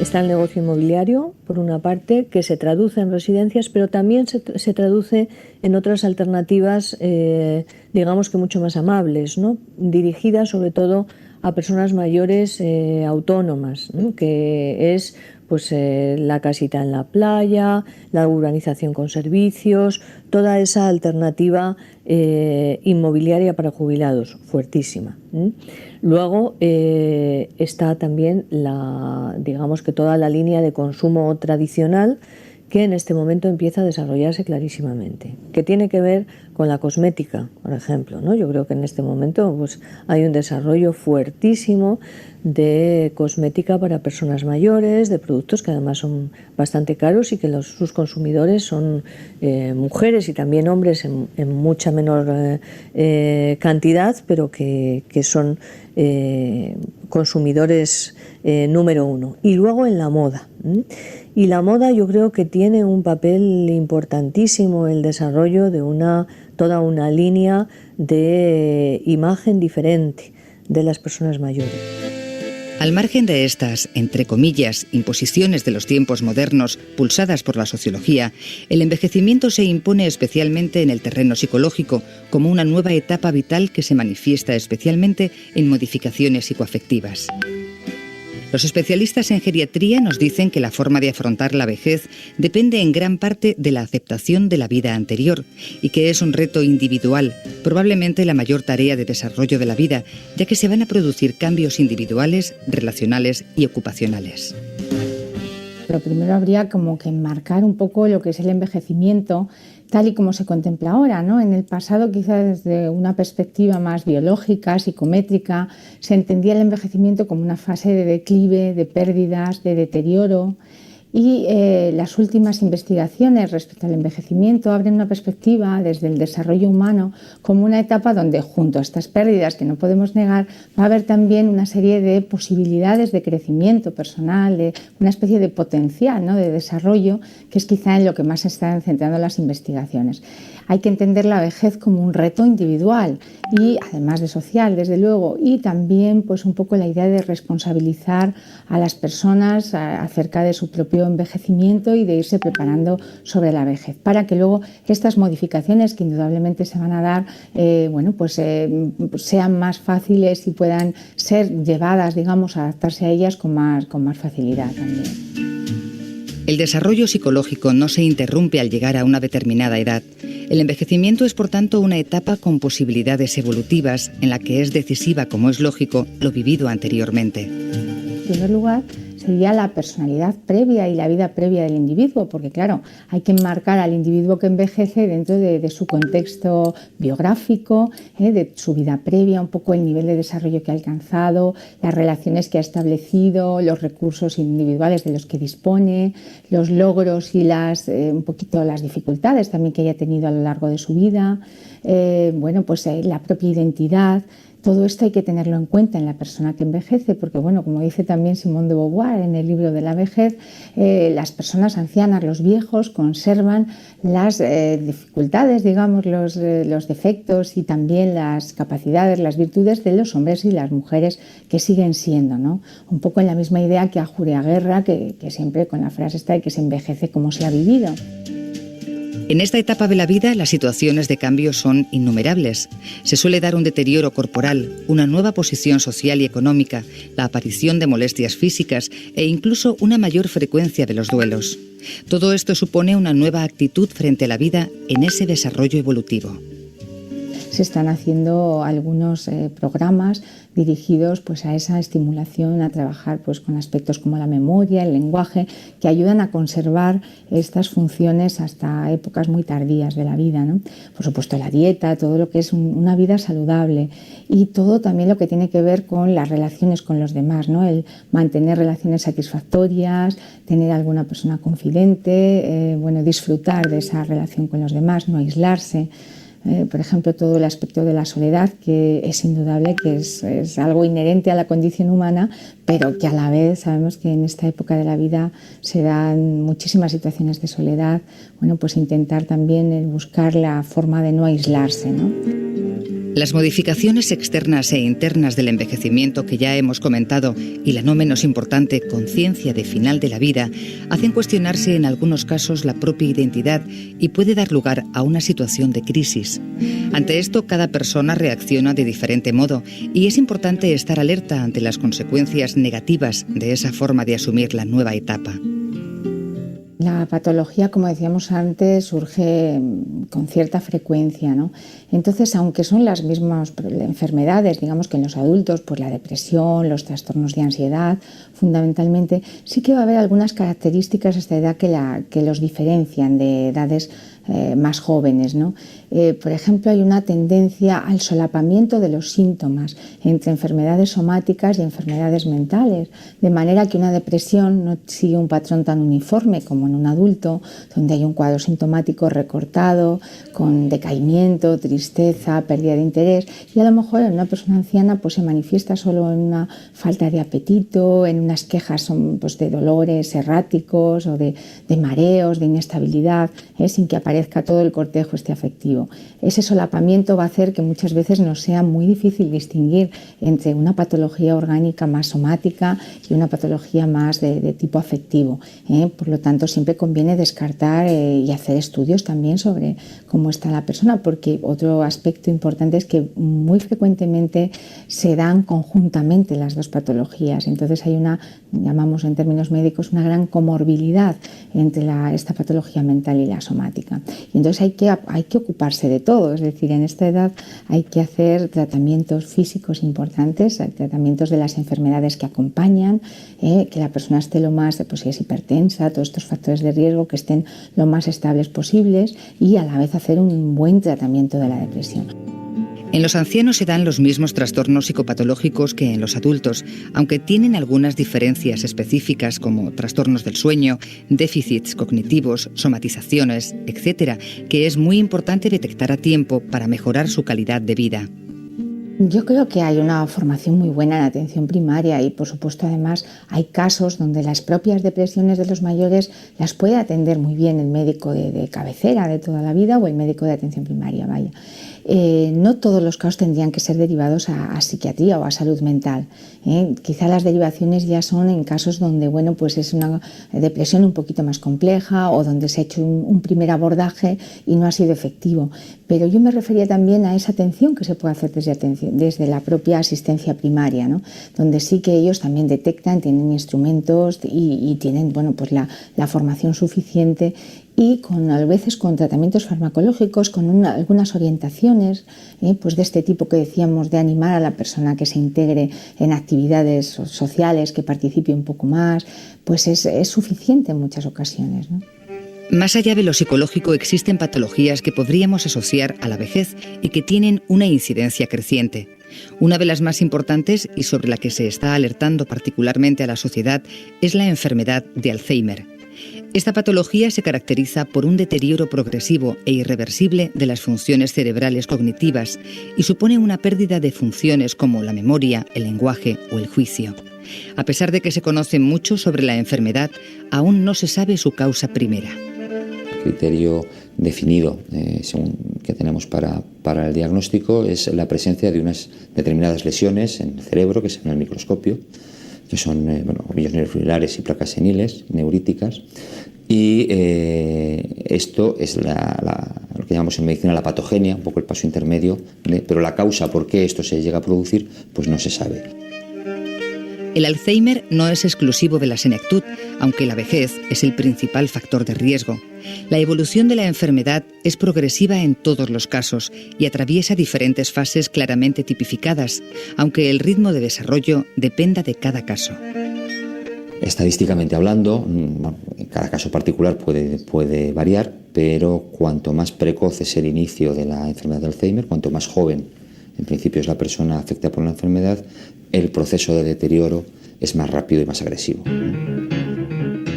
Está el negocio inmobiliario, por una parte, que se traduce en residencias, pero también se traduce en otras alternativas, digamos que mucho más amables, ¿no? Dirigidas sobre todo a personas mayores autónomas, ¿no? Que es pues la casita en la playa, la urbanización con servicios, toda esa alternativa inmobiliaria para jubilados, fuertísima. Luego está también digamos que toda la línea de consumo tradicional, que en este momento empieza a desarrollarse clarísimamente, que tiene que ver con la cosmética, por ejemplo, ¿no? Yo creo que en este momento pues, hay un desarrollo fuertísimo de cosmética para personas mayores, de productos que además son bastante caros y que sus consumidores son mujeres y también hombres en mucha menor cantidad, pero que son consumidores número uno. Y luego en la moda. Y la moda yo creo que tiene un papel importantísimo en el desarrollo de toda una línea de imagen diferente de las personas mayores. Al margen de estas, entre comillas, imposiciones de los tiempos modernos pulsadas por la sociología, el envejecimiento se impone especialmente en el terreno psicológico como una nueva etapa vital que se manifiesta especialmente en modificaciones psicoafectivas. Los especialistas en geriatría nos dicen que la forma de afrontar la vejez depende en gran parte de la aceptación de la vida anterior y que es un reto individual, probablemente la mayor tarea de desarrollo de la vida, ya que se van a producir cambios individuales, relacionales y ocupacionales. Pero primero habría como que enmarcar un poco lo que es el envejecimiento tal y como se contempla ahora, ¿no? En el pasado, quizá desde una perspectiva más biológica, psicométrica, se entendía el envejecimiento como una fase de declive, de pérdidas, de deterioro. Y las últimas investigaciones respecto al envejecimiento abren una perspectiva desde el desarrollo humano como una etapa donde, junto a estas pérdidas que no podemos negar, va a haber también una serie de posibilidades de crecimiento personal, de una especie de potencial, ¿no?, de desarrollo, que es quizá en lo que más se están centrando las investigaciones. Hay que entender la vejez como un reto individual y además de social, desde luego, y también pues un poco la idea de responsabilizar a las personas acerca de su propio envejecimiento y de irse preparando sobre la vejez, para que luego estas modificaciones que indudablemente se van a dar sean más fáciles y puedan ser llevadas, digamos, a adaptarse a ellas con más facilidad también. El desarrollo psicológico no se interrumpe al llegar a una determinada edad. El envejecimiento es, por tanto, una etapa con posibilidades evolutivas en la que es decisiva, como es lógico, lo vivido anteriormente. En primer lugar, sería la personalidad previa y la vida previa del individuo, porque claro, hay que enmarcar al individuo que envejece dentro de su contexto biográfico, de su vida previa, un poco el nivel de desarrollo que ha alcanzado, las relaciones que ha establecido, los recursos individuales de los que dispone, los logros y un poquito las dificultades también que haya tenido a lo largo de su vida, la propia identidad. Todo esto hay que tenerlo en cuenta en la persona que envejece, porque, bueno, como dice también Simone de Beauvoir en el libro de la vejez, las personas ancianas, los viejos, conservan las dificultades, digamos, los defectos y también las capacidades, las virtudes de los hombres y las mujeres que siguen siendo, ¿no? Un poco en la misma idea que Ajuria Guerra, que siempre con la frase esta de que se envejece como se ha vivido. En esta etapa de la vida, las situaciones de cambio son innumerables. Se suele dar un deterioro corporal, una nueva posición social y económica, la aparición de molestias físicas e incluso una mayor frecuencia de los duelos. Todo esto supone una nueva actitud frente a la vida en ese desarrollo evolutivo. se están haciendo algunos programas dirigidos pues, a esa estimulación, a trabajar pues, con aspectos como la memoria, el lenguaje, que ayudan a conservar estas funciones hasta épocas muy tardías de la vida, ¿no? Por supuesto, la dieta, todo lo que es una vida saludable y todo también lo que tiene que ver con las relaciones con los demás, ¿no? El mantener relaciones satisfactorias, tener alguna persona confidente, bueno, disfrutar de esa relación con los demás, no aislarse. Por ejemplo, todo el aspecto de la soledad, que es indudable que es algo inherente a la condición humana, pero que a la vez sabemos que en esta época de la vida se dan muchísimas situaciones de soledad. Bueno, pues intentar también buscar la forma de no aislarse, ¿no? Las modificaciones externas e internas del envejecimiento que ya hemos comentado y la no menos importante conciencia de final de la vida hacen cuestionarse en algunos casos la propia identidad y puede dar lugar a una situación de crisis. Ante esto, cada persona reacciona de diferente modo y es importante estar alerta ante las consecuencias negativas de esa forma de asumir la nueva etapa. La patología, como decíamos antes, surge con cierta frecuencia, ¿no? Entonces, aunque son las mismas enfermedades, digamos que en los adultos, pues la depresión, los trastornos de ansiedad, fundamentalmente, sí que va a haber algunas características a esta edad que los diferencian de edades más jóvenes, ¿no? Por ejemplo, hay una tendencia al solapamiento de los síntomas entre enfermedades somáticas y enfermedades mentales, de manera que una depresión no sigue un patrón tan uniforme como en un adulto, donde hay un cuadro sintomático recortado, con decaimiento, tristeza, pérdida de interés, y a lo mejor en una persona anciana pues, se manifiesta solo en una falta de apetito, en unas quejas pues, de dolores erráticos o de mareos, de inestabilidad, sin que aparezca todo el cortejo afectivo. Ese solapamiento va a hacer que muchas veces nos sea muy difícil distinguir entre una patología orgánica más somática y una patología más de tipo afectivo. Por lo tanto, siempre conviene descartar y hacer estudios también sobre cómo está la persona, porque otro aspecto importante es que muy frecuentemente se dan conjuntamente las dos patologías. Entonces hay llamamos en términos médicos, una gran comorbilidad entre esta patología mental y la somática. Y entonces hay que ocuparse de todo, es decir, en esta edad hay que hacer tratamientos físicos importantes, tratamientos de las enfermedades que acompañan, que la persona esté lo más, pues si es hipertensa, todos estos factores de riesgo que estén lo más estables posibles y a la vez hacer un buen tratamiento de la depresión. En los ancianos se dan los mismos trastornos psicopatológicos que en los adultos, aunque tienen algunas diferencias específicas como trastornos del sueño, déficits cognitivos, somatizaciones, etc., que es muy importante detectar a tiempo para mejorar su calidad de vida. Yo creo que hay una formación muy buena en atención primaria y, por supuesto, además hay casos donde las propias depresiones de los mayores las puede atender muy bien el médico de cabecera de toda la vida o el médico de atención primaria, vaya. No todos los casos tendrían que ser derivados a psiquiatría o a salud mental. Quizá las derivaciones ya son en casos donde bueno, pues es una depresión un poquito más compleja o donde se ha hecho un primer abordaje y no ha sido efectivo. Pero yo me refería también a esa atención que se puede hacer desde la propia asistencia primaria, ¿no? Donde sí que ellos también detectan, tienen instrumentos y tienen bueno, pues la formación suficiente y a veces con tratamientos farmacológicos, con algunas orientaciones pues de este tipo que decíamos, de animar a la persona que se integre en actividades sociales, que participe un poco más, pues es suficiente en muchas ocasiones, ¿no? Más allá de lo psicológico, existen patologías que podríamos asociar a la vejez y que tienen una incidencia creciente. Una de las más importantes y sobre la que se está alertando particularmente a la sociedad es la enfermedad de Alzheimer. Esta patología se caracteriza por un deterioro progresivo e irreversible de las funciones cerebrales cognitivas y supone una pérdida de funciones como la memoria, el lenguaje o el juicio. A pesar de que se conoce mucho sobre la enfermedad, aún no se sabe su causa primera. El criterio definido que tenemos para el diagnóstico es la presencia de unas determinadas lesiones en el cerebro que se ven en el microscopio, que son ovillos neurofibrilares y placas seniles, neuríticas, y esto es lo que llamamos en medicina la patogenia, un poco el paso intermedio, pero la causa por qué esto se llega a producir, pues no se sabe. El Alzheimer no es exclusivo de la senectud, aunque la vejez es el principal factor de riesgo. La evolución de la enfermedad es progresiva en todos los casos y atraviesa diferentes fases claramente tipificadas, aunque el ritmo de desarrollo dependa de cada caso. Estadísticamente hablando, cada caso particular puede variar, pero cuanto más precoz es el inicio de la enfermedad de Alzheimer, cuanto más joven en principio es la persona afectada por la enfermedad, el proceso de deterioro es más rápido y más agresivo.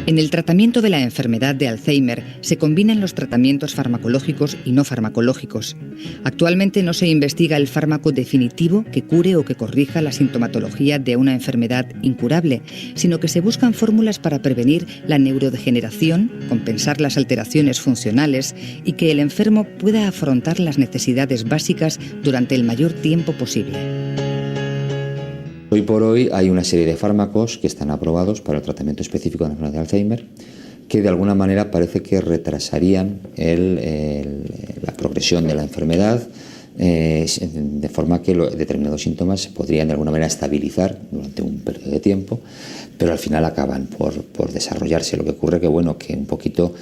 En el tratamiento de la enfermedad de Alzheimer se combinan los tratamientos farmacológicos y no farmacológicos. Actualmente no se investiga el fármaco definitivo que cure o que corrija la sintomatología de una enfermedad incurable, sino que se buscan fórmulas para prevenir la neurodegeneración, compensar las alteraciones funcionales y que el enfermo pueda afrontar las necesidades básicas durante el mayor tiempo posible. Hoy por hoy hay una serie de fármacos que están aprobados para el tratamiento específico de la enfermedad de Alzheimer que de alguna manera parece que retrasarían la progresión de la enfermedad de forma que determinados síntomas se podrían de alguna manera estabilizar durante un periodo de tiempo, pero al final acaban por desarrollarse. Lo que ocurre que un poquito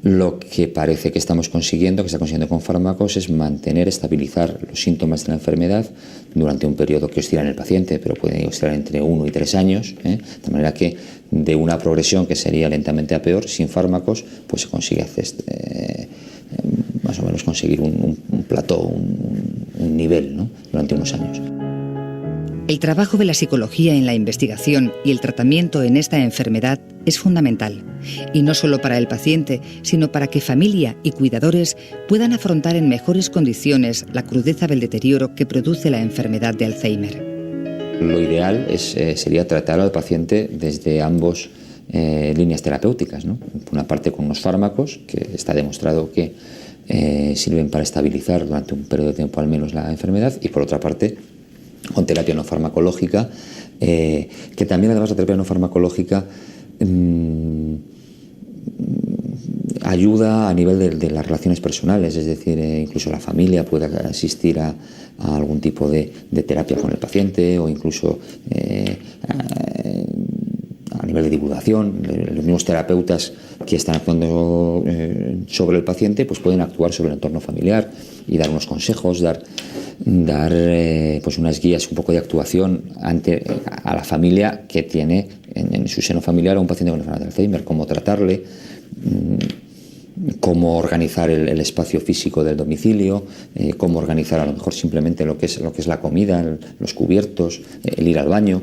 lo que parece que estamos consiguiendo, que está consiguiendo con fármacos, es mantener, estabilizar los síntomas de la enfermedad durante un periodo que oscila en el paciente, pero puede oscilar entre 1 y 3 años, de manera que de una progresión que sería lentamente a peor, sin fármacos, pues se consigue hacer más o menos conseguir un plató, un nivel, ¿no?, durante unos años. El trabajo de la psicología en la investigación y el tratamiento en esta enfermedad es fundamental, y no solo para el paciente, sino para que familia y cuidadores puedan afrontar en mejores condiciones la crudeza del deterioro que produce la enfermedad de Alzheimer. Lo ideal sería tratar al paciente desde ambos líneas terapéuticas, ¿no? Por una parte con unos fármacos, que está demostrado que sirven para estabilizar durante un periodo de tiempo al menos la enfermedad, y por otra parte con terapia no farmacológica, que también además la terapia no farmacológica ayuda a nivel de las relaciones personales, es decir, incluso la familia puede asistir a algún tipo de terapia con el paciente, o incluso a nivel de divulgación. Los mismos terapeutas que están actuando sobre el paciente pues pueden actuar sobre el entorno familiar y dar unos consejos, dar pues unas guías, un poco de actuación a la familia que tiene en su seno familiar a un paciente con enfermedad de Alzheimer, cómo tratarle, cómo organizar el espacio físico del domicilio, cómo organizar a lo mejor simplemente lo que es la comida, los cubiertos, el ir al baño.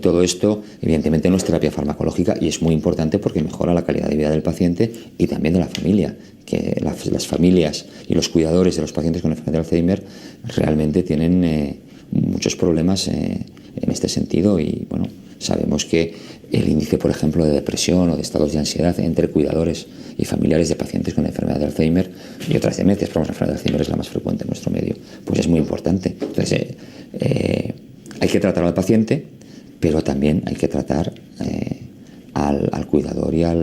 Todo esto evidentemente no es terapia farmacológica, y es muy importante porque mejora la calidad de vida del paciente y también de la familia, que las familias y los cuidadores de los pacientes con enfermedad de Alzheimer realmente tienen muchos problemas en este sentido, y bueno, sabemos que el índice, por ejemplo, de depresión o de estados de ansiedad entre cuidadores y familiares de pacientes con enfermedad de Alzheimer y otras demencias, pero la enfermedad de Alzheimer es la más frecuente en nuestro medio, pues es muy importante. Entonces, hay que tratar al paciente, pero también hay que tratar al cuidador y a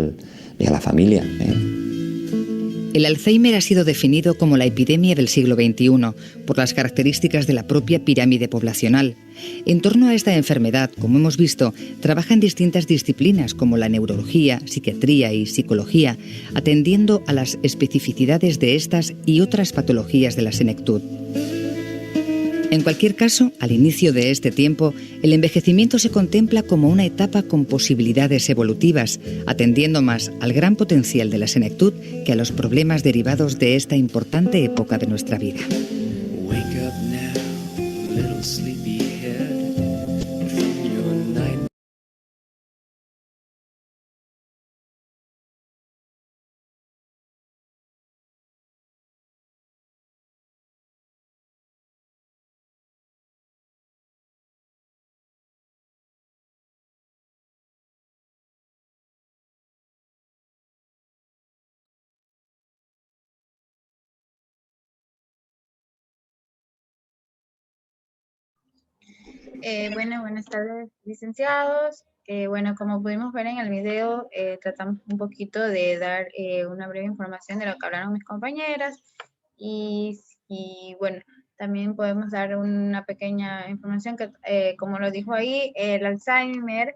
la familia. El Alzheimer ha sido definido como la epidemia del siglo XXI por las características de la propia pirámide poblacional. En torno a esta enfermedad, como hemos visto, trabajan distintas disciplinas como la neurología, psiquiatría y psicología, atendiendo a las especificidades de estas y otras patologías de la senectud. En cualquier caso, al inicio de este tiempo, el envejecimiento se contempla como una etapa con posibilidades evolutivas, atendiendo más al gran potencial de la senectud que a los problemas derivados de esta importante época de nuestra vida. Buenas tardes, licenciados. Bueno, como pudimos ver en el video, tratamos un poquito de dar una breve información de lo que hablaron mis compañeras. Y bueno, También podemos dar una pequeña información que, como lo dijo ahí, el Alzheimer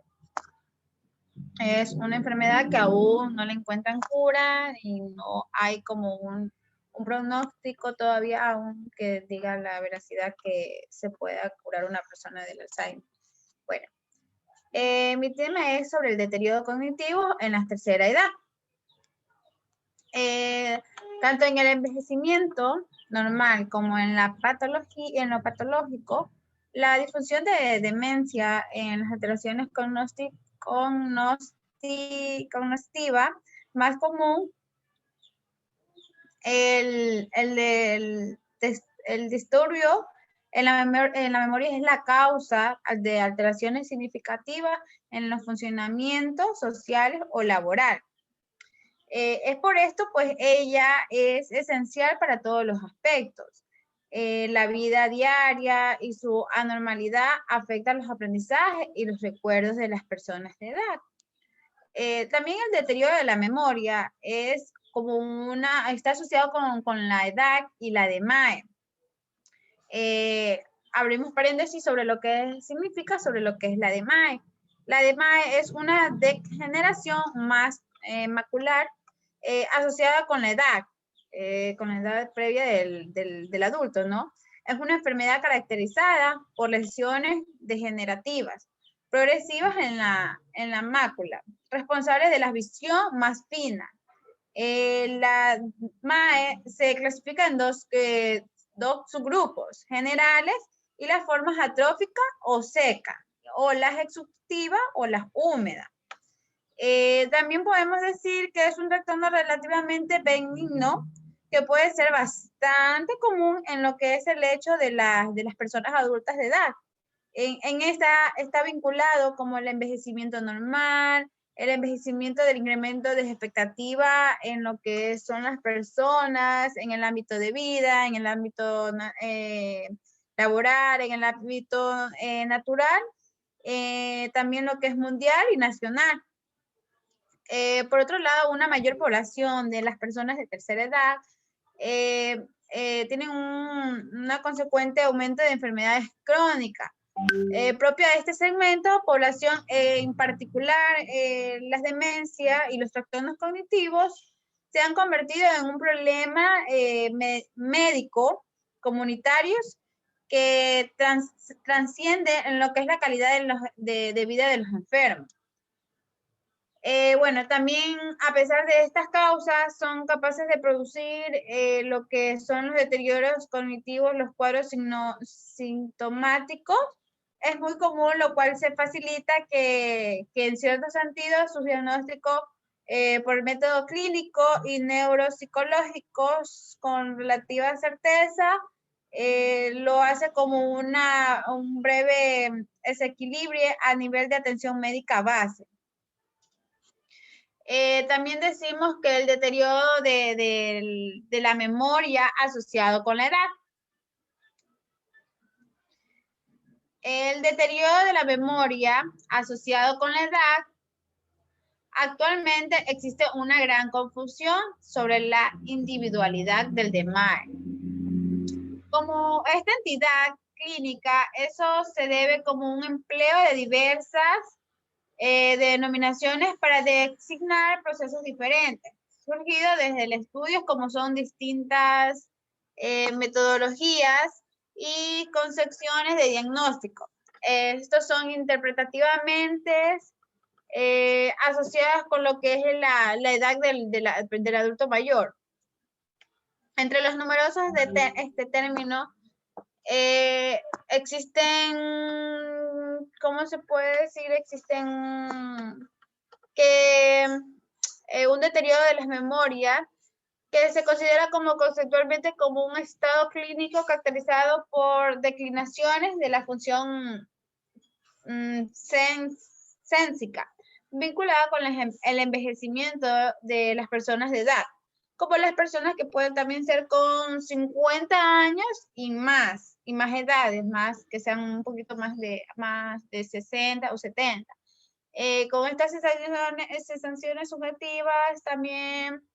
es una enfermedad que aún no le encuentran cura y no hay como un pronóstico todavía aún que diga la veracidad que se pueda curar una persona del Alzheimer. Bueno, mi tema es sobre el deterioro cognitivo en la tercera edad. Tanto en el envejecimiento normal como en la patología, en lo patológico, la disfunción de demencia en las alteraciones cognitiva más común, el disturbio en la memoria es la causa de alteraciones significativas en los funcionamientos sociales o laborales. Es por esto, pues, ella es esencial para todos los aspectos. La vida diaria y su anormalidad afectan los aprendizajes y los recuerdos de las personas de edad. También el deterioro de la memoria es como está asociado con la edad y la DMAE. Abrimos paréntesis sobre lo que significa, sobre lo que es la DMAE. La DMAE es una degeneración más macular asociada con la edad previa del adulto, ¿no? Es una enfermedad caracterizada por lesiones degenerativas, progresivas en la mácula, responsables de la visión más fina. La MAE se clasifica en dos subgrupos, generales y las formas atróficas o secas, o las exhaustivas o las húmedas. También podemos decir que es un trastorno relativamente benigno que puede ser bastante común en lo que es el hecho de las personas adultas de edad. En esta está vinculado como el envejecimiento normal, el envejecimiento del incremento de expectativa en lo que son las personas, en el ámbito de vida, en el ámbito laboral, en el ámbito natural, también lo que es mundial y nacional. Por otro lado, una mayor población de las personas de tercera edad tienen una consecuente aumento de enfermedades crónicas. Propia de este segmento, población en particular, las demencias y los trastornos cognitivos se han convertido en un problema médico comunitarios que transciende en lo que es la calidad de vida de los enfermos. Bueno, también a pesar de estas causas, son capaces de producir lo que son los deterioros cognitivos, los cuadros sintomáticos. Es muy común, lo cual se facilita que en ciertos sentidos sus diagnósticos por el método clínico y neuropsicológicos con relativa certeza lo hace como un breve desequilibrio a nivel de atención médica base. También decimos que el deterioro de la memoria asociado con la edad. El deterioro de la memoria asociado con la edad, actualmente existe una gran confusión sobre la individualidad del DMAE. Como esta entidad clínica, eso se debe como un empleo de diversas denominaciones para designar procesos diferentes, surgidos desde el estudio como son distintas metodologías y concepciones de diagnóstico. Estos son interpretativamente asociadas con lo que es la edad del adulto mayor. Entre los numerosos de este término existen, ¿cómo se puede decir? Existen un deterioro de las memorias que se considera como conceptualmente como un estado clínico caracterizado por declinaciones de la función sénsica, vinculada con el envejecimiento de las personas de edad, como las personas que pueden también ser con 50 años y más edades, más que sean un poquito más de 60 o 70. Con estas sensaciones subjetivas también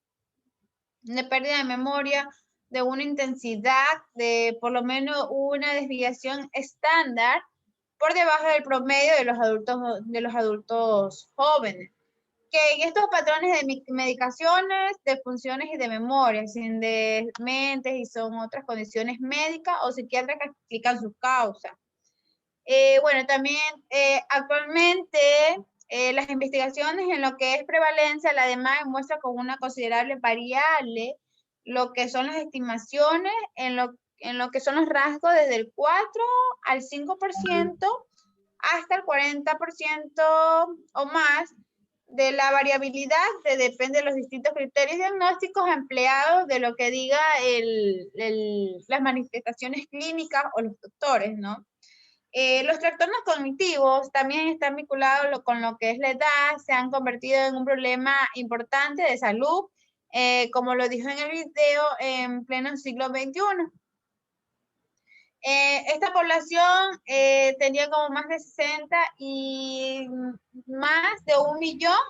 de pérdida de memoria, de una intensidad de por lo menos una desviación estándar por debajo del promedio de los adultos jóvenes. Que en estos patrones de medicaciones, de funciones y de memoria, sin dementes y son otras condiciones médicas o psiquiátricas que explican sus causas. Bueno, también actualmente las investigaciones en lo que es prevalencia, la demás muestra con una considerable variable lo que son las estimaciones en lo que son los rasgos desde el 4 al 5% hasta el 40% o más de la variabilidad, depende de los distintos criterios diagnósticos empleados de lo que diga las manifestaciones clínicas o los doctores, ¿no? Los trastornos cognitivos también están vinculados con lo que es la edad, se han convertido en un problema importante de salud, como lo dijo en el video, en pleno siglo XXI. Esta población tenía como más de 60 y más de 1,5 millones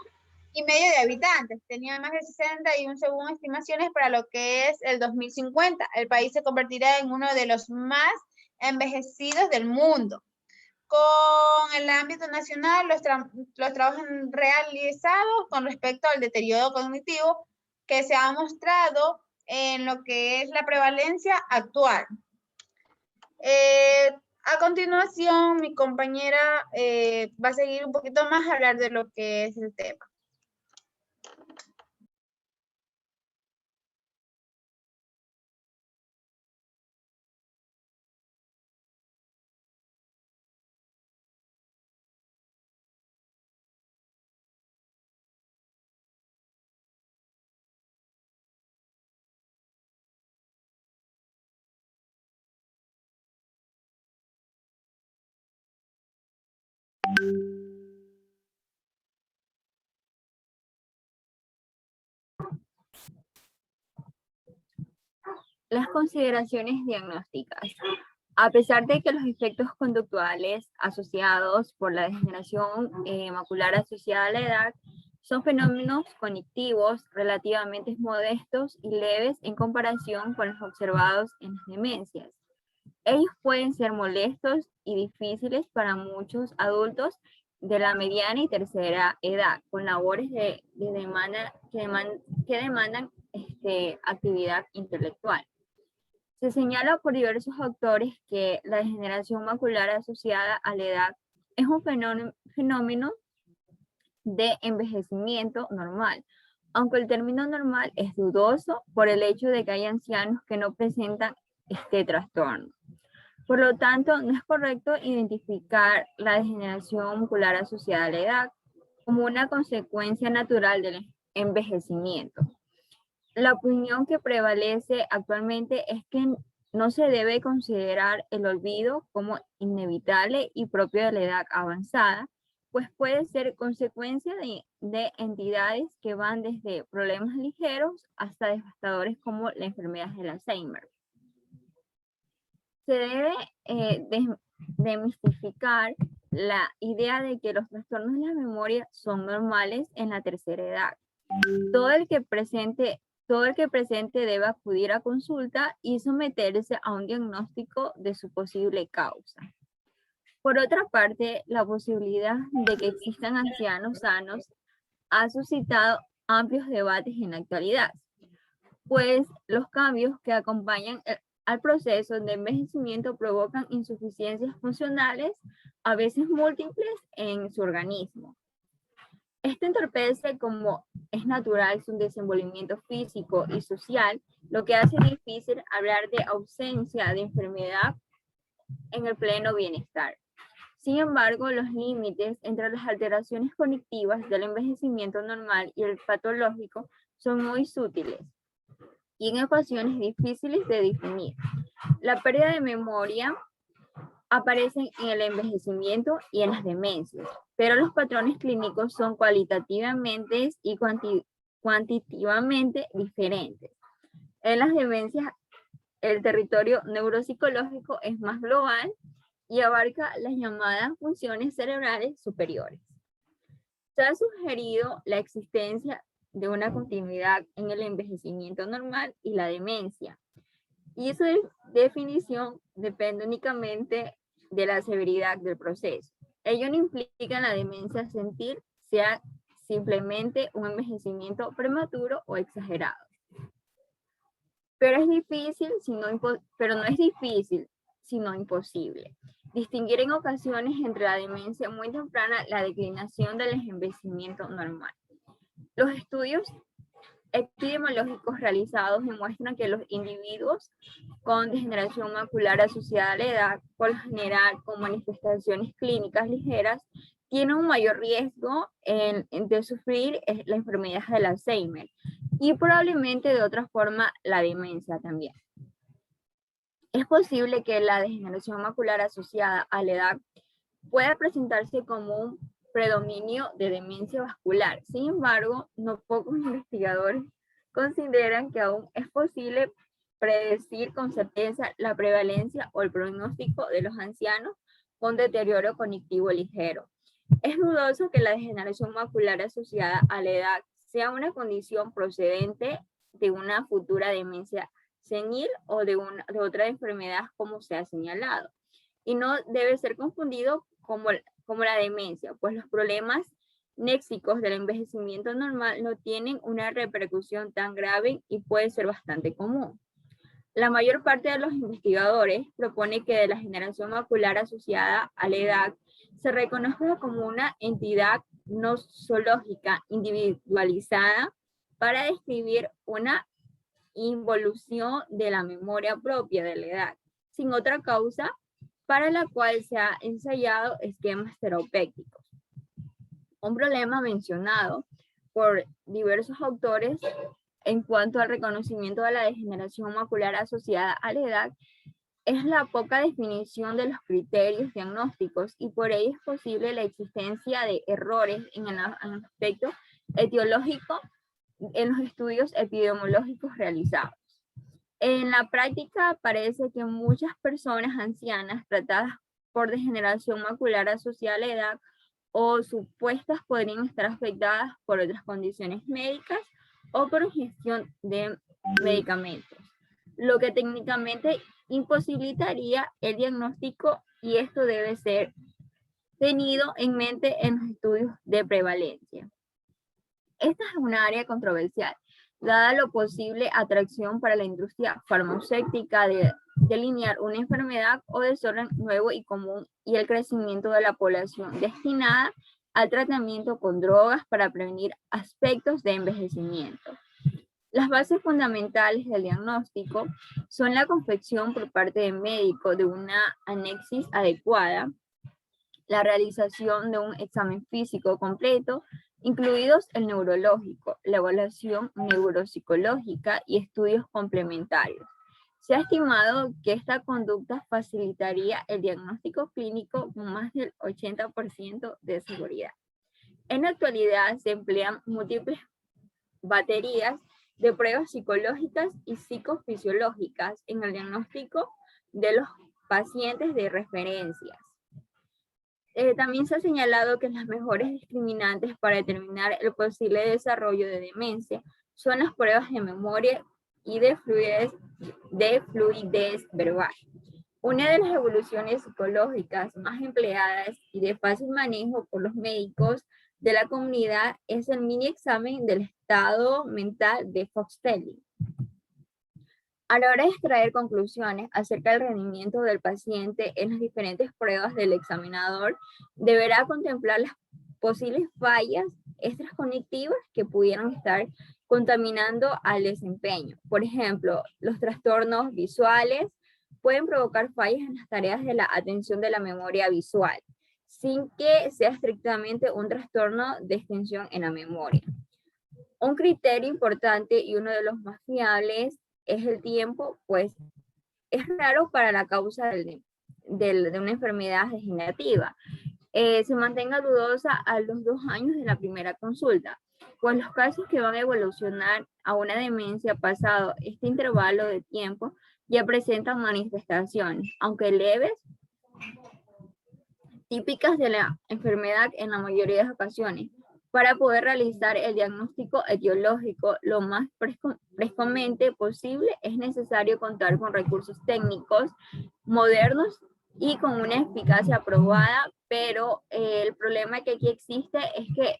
de habitantes. Tenía más de 61 según estimaciones para lo que es el 2050. El país se convertirá en uno de los más envejecidos del mundo. Con el ámbito nacional, los trabajos realizados con respecto al deterioro cognitivo que se ha mostrado en lo que es la prevalencia actual. A continuación, mi compañera va a seguir un poquito más a hablar de lo que es el tema. Las consideraciones diagnósticas. A pesar de que los efectos conductuales asociados por la degeneración macular asociada a la edad son fenómenos cognitivos relativamente modestos y leves en comparación con los observados en las demencias. Ellos pueden ser molestos y difíciles para muchos adultos de la mediana y tercera edad, con labores que demandan actividad intelectual. Se señala por diversos autores que la degeneración macular asociada a la edad es un fenómeno de envejecimiento normal, aunque el término normal es dudoso por el hecho de que hay ancianos que no presentan este trastorno. Por lo tanto, no es correcto identificar la degeneración macular asociada a la edad como una consecuencia natural del envejecimiento. La opinión que prevalece actualmente es que no se debe considerar el olvido como inevitable y propio de la edad avanzada, pues puede ser consecuencia de entidades que van desde problemas ligeros hasta devastadores como la enfermedad del Alzheimer. Se debe demistificar la idea de que los trastornos de la memoria son normales en la tercera edad. Todo el que presente debe acudir a consulta y someterse a un diagnóstico de su posible causa. Por otra parte, la posibilidad de que existan ancianos sanos ha suscitado amplios debates en la actualidad, pues los cambios que acompañan al proceso de envejecimiento provocan insuficiencias funcionales, a veces múltiples, en su organismo. Esto entorpece, como es natural, su desenvolvimiento físico y social, lo que hace difícil hablar de ausencia de enfermedad en el pleno bienestar. Sin embargo, los límites entre las alteraciones cognitivas del envejecimiento normal y el patológico son muy sutiles y en ocasiones difíciles de definir. La pérdida de memoria aparece en el envejecimiento y en las demencias, pero los patrones clínicos son cualitativamente y cuantitativamente diferentes. En las demencias, el territorio neuropsicológico es más global y abarca las llamadas funciones cerebrales superiores. Se ha sugerido la existencia de una continuidad en el envejecimiento normal y la demencia, y su definición depende únicamente de la severidad del proceso. Ello no implica en la demencia sentir sea simplemente un envejecimiento prematuro o exagerado. Pero es difícil, pero no es difícil, sino imposible distinguir en ocasiones entre la demencia muy temprana la declinación del envejecimiento normal. Los estudios epidemiológicos realizados demuestran que los individuos con degeneración macular asociada a la edad, por lo general con manifestaciones clínicas ligeras, tienen un mayor riesgo de sufrir la enfermedad del Alzheimer y probablemente de otra forma la demencia también. Es posible que la degeneración macular asociada a la edad pueda presentarse como un predominio de demencia vascular. Sin embargo, no pocos investigadores consideran que aún es posible predecir con certeza la prevalencia o el pronóstico de los ancianos con deterioro cognitivo ligero. Es dudoso que la degeneración macular asociada a la edad sea una condición procedente de una futura demencia senil o de otra enfermedad como se ha señalado. Y no debe ser confundido como la demencia, pues los problemas néxicos del envejecimiento normal no tienen una repercusión tan grave y puede ser bastante común. La mayor parte de los investigadores propone que de la degeneración macular asociada a la edad se reconozca como una entidad nosológica individualizada para describir una involución de la memoria propia de la edad, sin otra causa para la cual se ha ensayado esquemas terapéuticos. Un problema mencionado por diversos autores en cuanto al reconocimiento de la degeneración macular asociada a la edad es la poca definición de los criterios diagnósticos y por ello es posible la existencia de errores en el aspecto etiológico en los estudios epidemiológicos realizados. En la práctica parece que muchas personas ancianas tratadas por degeneración macular asociada a la edad o supuestas podrían estar afectadas por otras condiciones médicas o por ingestión de medicamentos, lo que técnicamente imposibilitaría el diagnóstico y esto debe ser tenido en mente en los estudios de prevalencia. Esta es una área controversial, dada la posible atracción para la industria farmacéutica de delinear una enfermedad o desorden nuevo y común y el crecimiento de la población destinada al tratamiento con drogas para prevenir aspectos de envejecimiento. Las bases fundamentales del diagnóstico son la confección por parte del médico de una anexis adecuada, la realización de un examen físico completo, incluidos el neurológico, la evaluación neuropsicológica y estudios complementarios. Se ha estimado que esta conducta facilitaría el diagnóstico clínico con más del 80% de seguridad. En la actualidad se emplean múltiples baterías de pruebas psicológicas y psicofisiológicas en el diagnóstico de los pacientes de referencias. También se ha señalado que las mejores discriminantes para determinar el posible desarrollo de demencia son las pruebas de memoria y de fluidez verbal. Una de las evoluciones psicológicas más empleadas y de fácil manejo por los médicos de la comunidad es el mini examen del estado mental de Fox-Telling. A la hora de extraer conclusiones acerca del rendimiento del paciente en las diferentes pruebas del examinador, deberá contemplar las posibles fallas extracognitivas que pudieran estar contaminando al desempeño. Por ejemplo, los trastornos visuales pueden provocar fallas en las tareas de la atención de la memoria visual, sin que sea estrictamente un trastorno de extensión en la memoria. Un criterio importante y uno de los más fiables es el tiempo, pues es raro para la causa de una enfermedad degenerativa. Se mantenga dudosa a los 2 años de la primera consulta, pues los casos que van a evolucionar a una demencia pasado este intervalo de tiempo ya presentan manifestaciones, aunque leves, típicas de la enfermedad en la mayoría de las ocasiones, Para poder realizar el diagnóstico etiológico lo más frescamente posible, es necesario contar con recursos técnicos modernos y con una eficacia aprobada, pero el problema que aquí existe es que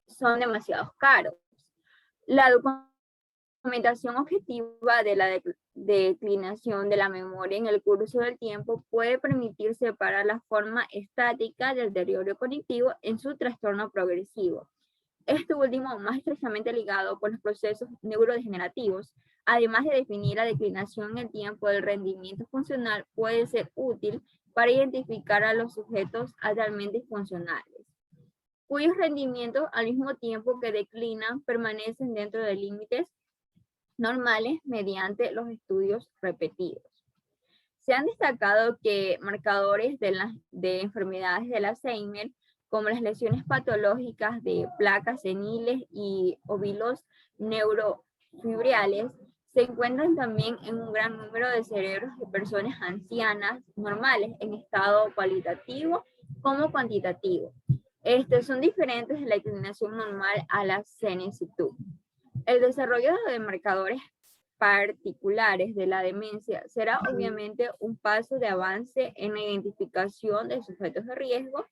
son demasiado caros. La documentación objetiva de la declinación de la memoria en el curso del tiempo puede permitir separar la forma estática del deterioro cognitivo en su trastorno progresivo. Este último más estrechamente ligado con los procesos neurodegenerativos, además de definir la declinación en el tiempo del rendimiento funcional, puede ser útil para identificar a los sujetos altamente funcionales, cuyos rendimientos al mismo tiempo que declinan permanecen dentro de límites normales mediante los estudios repetidos. Se han destacado que marcadores de enfermedades del Alzheimer, como las lesiones patológicas de placas seniles y óvulos neurofibrales, se encuentran también en un gran número de cerebros de personas ancianas normales en estado cualitativo como cuantitativo. Estos son diferentes de la declinación normal a la senicitud. El desarrollo de marcadores particulares de la demencia será obviamente un paso de avance en la identificación de sujetos de riesgo.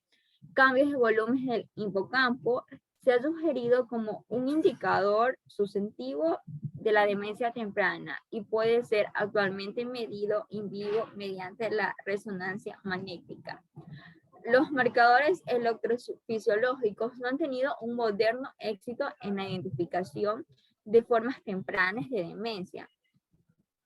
Cambios de volúmenes del hipocampo se ha sugerido como un indicador sustantivo de la demencia temprana y puede ser actualmente medido in vivo mediante la resonancia magnética. Los marcadores electrofisiológicos no han tenido un moderno éxito en la identificación de formas tempranas de demencia.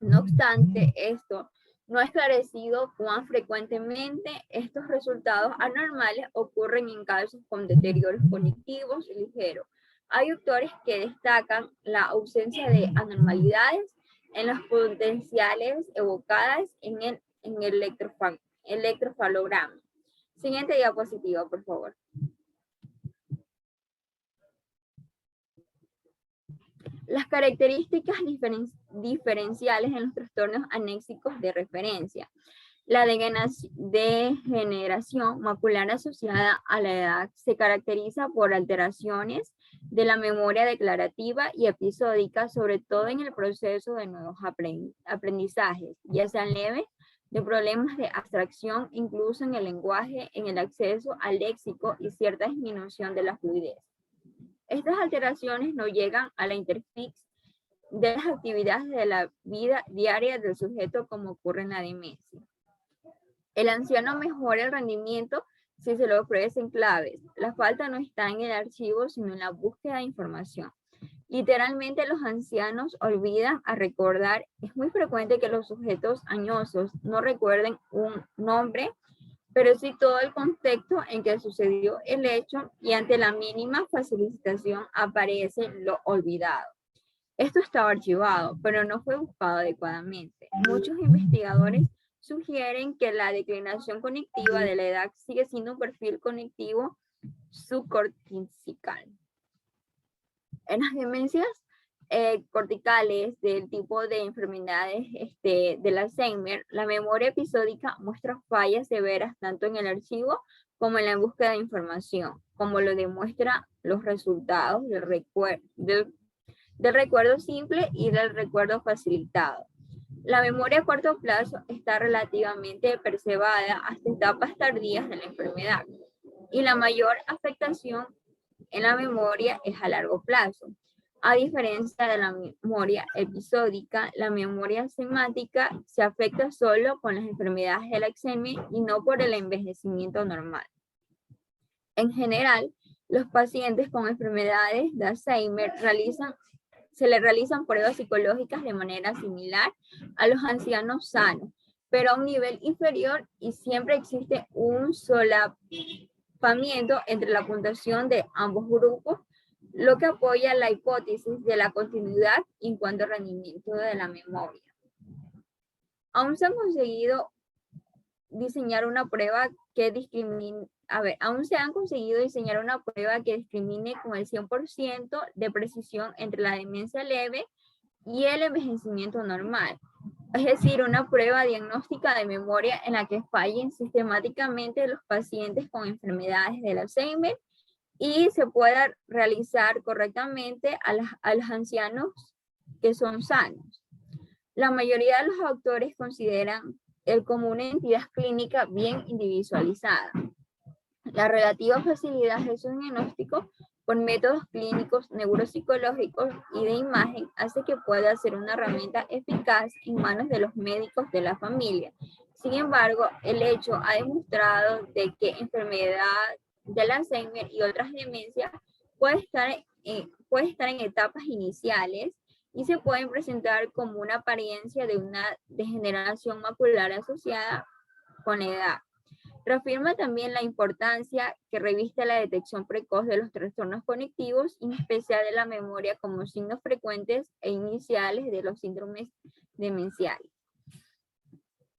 No obstante esto, no ha esclarecido cuán frecuentemente estos resultados anormales ocurren en casos con deterioros cognitivos ligeros. Hay autores que destacan la ausencia de anormalidades en las potenciales evocadas en el electrofalograma. Siguiente diapositiva, por favor. Las características diferenciales en los trastornos anéxicos de referencia. La degeneración macular asociada a la edad se caracteriza por alteraciones de la memoria declarativa y episódica, sobre todo en el proceso de nuevos aprendizajes, ya sean leves, de problemas de abstracción, incluso en el lenguaje, en el acceso al léxico y cierta disminución de la fluidez. Estas alteraciones no llegan a la interfaz de las actividades de la vida diaria del sujeto como ocurre en la demencia. El anciano mejora el rendimiento si se le ofrecen claves. La falta no está en el archivo, sino en la búsqueda de información. Literalmente los ancianos olvidan a recordar. Es muy frecuente que los sujetos añosos no recuerden un nombre, pero sí todo el contexto en que sucedió el hecho, y ante la mínima facilitación aparece lo olvidado. Esto estaba archivado, pero no fue buscado adecuadamente. Muchos investigadores sugieren que la declinación cognitiva de la edad sigue siendo un perfil cognitivo subcortical. En las demencias corticales del tipo de enfermedades del Alzheimer, la memoria episódica muestra fallas severas tanto en el archivo como en la búsqueda de información, como lo demuestran los resultados del recuerdo simple y del recuerdo facilitado. La memoria a corto plazo está relativamente preservada hasta etapas tardías de la enfermedad, y la mayor afectación en la memoria es a largo plazo. A diferencia de la memoria episódica, la memoria semática se afecta solo con las enfermedades del Alzheimer y no por el envejecimiento normal. En general, los pacientes con enfermedades de Alzheimer se les realizan pruebas psicológicas de manera similar a los ancianos sanos, pero a un nivel inferior, y siempre existe un solapamiento entre la puntuación de ambos grupos, lo que apoya la hipótesis de la continuidad en cuanto al rendimiento de la memoria. Aún se han conseguido diseñar una prueba que discrimine con el 100% de precisión entre la demencia leve y el envejecimiento normal. Es decir, una prueba diagnóstica de memoria en la que fallen sistemáticamente los pacientes con enfermedades del Alzheimer y se pueda realizar correctamente a los ancianos que son sanos. La mayoría de los autores consideran el como una entidad clínica bien individualizada. La relativa facilidad de su diagnóstico por métodos clínicos, neuropsicológicos y de imagen hace que pueda ser una herramienta eficaz en manos de los médicos de la familia. Sin embargo, el hecho ha demostrado de que enfermedad del Alzheimer y otras demencias puede estar en etapas iniciales y se pueden presentar como una apariencia de una degeneración macular asociada con la edad. Reafirma también la importancia que reviste la detección precoz de los trastornos cognitivos, en especial de la memoria, como signos frecuentes e iniciales de los síndromes demenciales.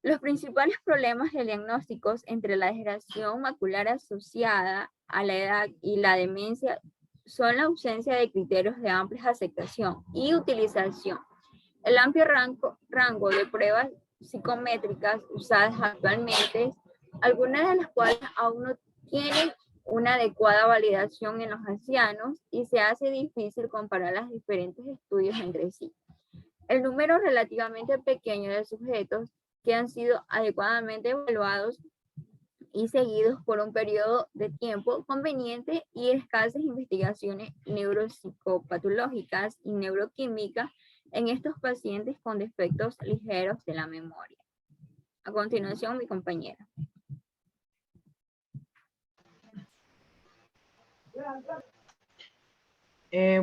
Los principales problemas de diagnósticos entre la degeneración macular asociada a la edad y la demencia son la ausencia de criterios de amplia aceptación y utilización. El amplio rango de pruebas psicométricas usadas actualmente, algunas de las cuales aún no tienen una adecuada validación en los ancianos y se hace difícil comparar los diferentes estudios entre sí. El número relativamente pequeño de sujetos que han sido adecuadamente evaluados y seguidos por un periodo de tiempo conveniente y escasas investigaciones neuropsicopatológicas y neuroquímicas en estos pacientes con defectos ligeros de la memoria. A continuación, mi compañera.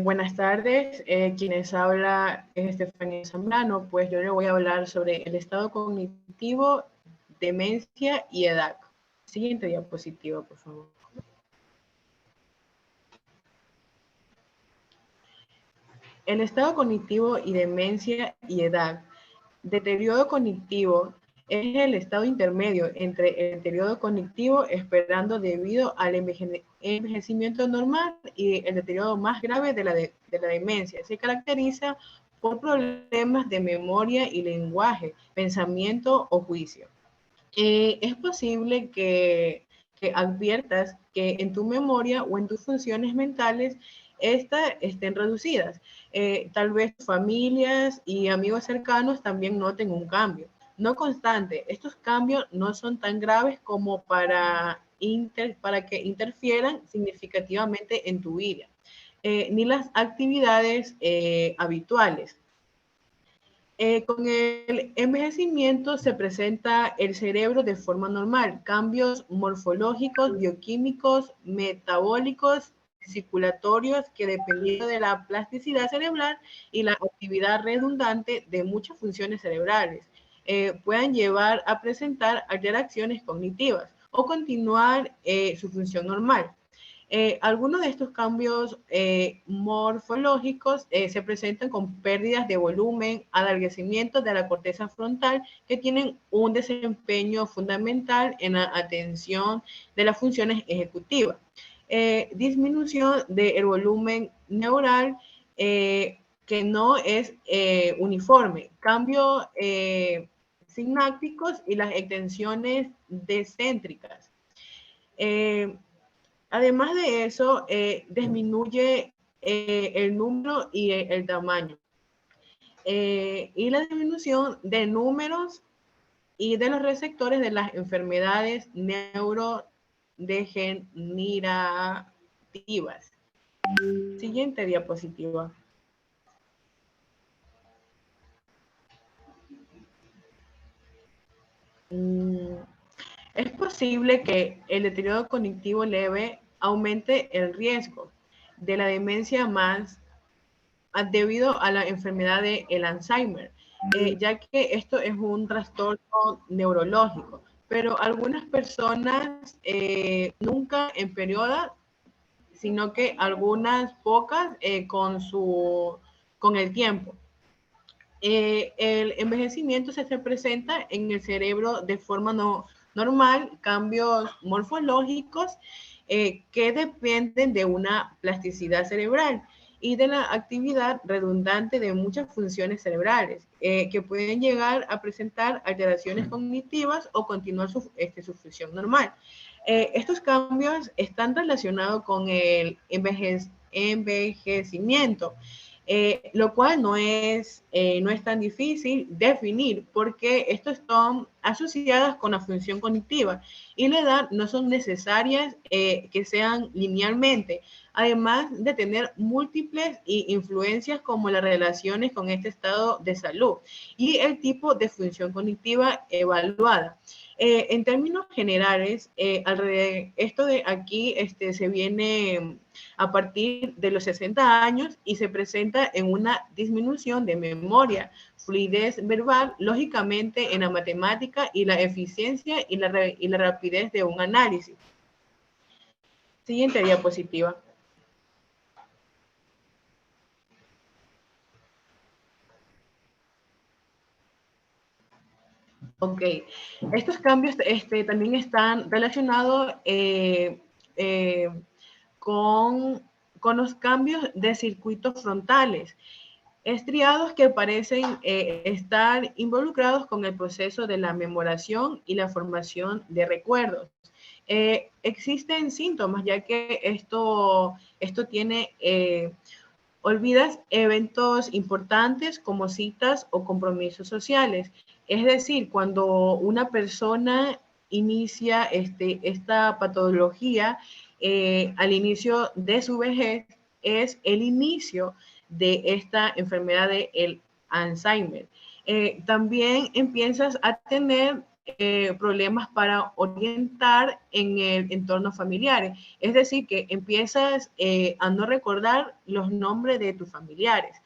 Buenas tardes, quienes habla es Estefanía Zambrano, pues yo le voy a hablar sobre el estado cognitivo, demencia y edad. Siguiente diapositiva, por favor. El estado cognitivo y demencia y edad. Deterioro cognitivo es el estado intermedio entre el deterioro cognitivo esperando debido al envejecimiento normal y el deterioro más grave de la demencia. Se caracteriza por problemas de memoria y lenguaje, pensamiento o juicio. Es posible que adviertas que en tu memoria o en tus funciones mentales estén reducidas. Tal vez familias y amigos cercanos también noten un cambio. No constante, estos cambios no son tan graves como para que interfieran significativamente en tu vida, ni las actividades habituales. Con el envejecimiento se presenta el cerebro de forma normal, cambios morfológicos, bioquímicos, metabólicos, circulatorios que dependiendo de la plasticidad cerebral y la actividad redundante de muchas funciones cerebrales, puedan llevar a presentar alteraciones cognitivas o continuar su función normal. Algunos de estos cambios morfológicos se presentan con pérdidas de volumen, alargamiento de la corteza frontal, que tienen un desempeño fundamental en la atención de las funciones ejecutivas. Disminución del volumen neural que no es uniforme, cambios sinápticos y las extensiones descéntricas. Además de eso, disminuye el número y el tamaño. Y la disminución de números y de los receptores de las enfermedades neurodegenerativas. Siguiente diapositiva. Es posible que el deterioro cognitivo leve aumente el riesgo de la demencia más debido a la enfermedad del Alzheimer, ya que esto es un trastorno neurológico, pero algunas personas nunca empeoran, sino que algunas pocas con el tiempo. El envejecimiento se presenta en el cerebro de forma normal, cambios morfológicos que dependen de una plasticidad cerebral y de la actividad redundante de muchas funciones cerebrales, que pueden llegar a presentar alteraciones cognitivas o continuar su función normal. Estos cambios están relacionados con el envejecimiento, lo cual no es tan difícil definir, porque estos están asociadas con la función cognitiva y la edad no son necesarias que sean linealmente, además de tener múltiples influencias como las relaciones con este estado de salud y el tipo de función cognitiva evaluada. En términos generales, esto de aquí se viene a partir de los 60 años y se presenta en una disminución de memoria, fluidez verbal, lógicamente en la matemática y la eficiencia y la rapidez de un análisis. Siguiente diapositiva. Ok, estos cambios también están relacionados con los cambios de circuitos frontales, estriados que parecen estar involucrados con el proceso de la memoración y la formación de recuerdos. Existen síntomas, ya que esto tiene... olvidas eventos importantes como citas o compromisos sociales. Es decir, cuando una persona inicia esta patología al inicio de su vejez, es el inicio de esta enfermedad del Alzheimer. También empiezas a tener problemas para orientar en el entorno familiar. Es decir, que empiezas a no recordar los nombres de tus familiares.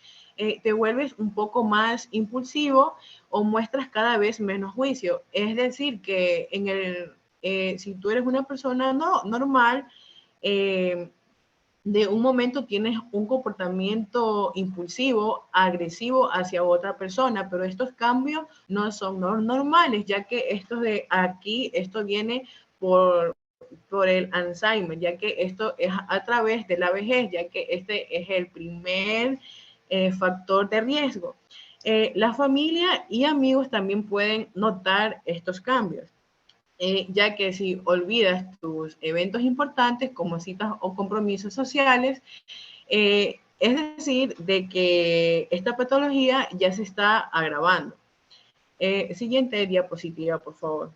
Te vuelves un poco más impulsivo o muestras cada vez menos juicio. Es decir, que si tú eres una persona normal, de un momento tienes un comportamiento impulsivo, agresivo hacia otra persona, pero estos cambios no son normales, ya que esto viene por el Alzheimer, ya que esto es a través de la vejez, ya que este es el primer factor de riesgo. La familia y amigos también pueden notar estos cambios. Ya que si olvidas tus eventos importantes como citas o compromisos sociales, es decir, de que esta patología ya se está agravando. Siguiente diapositiva, por favor.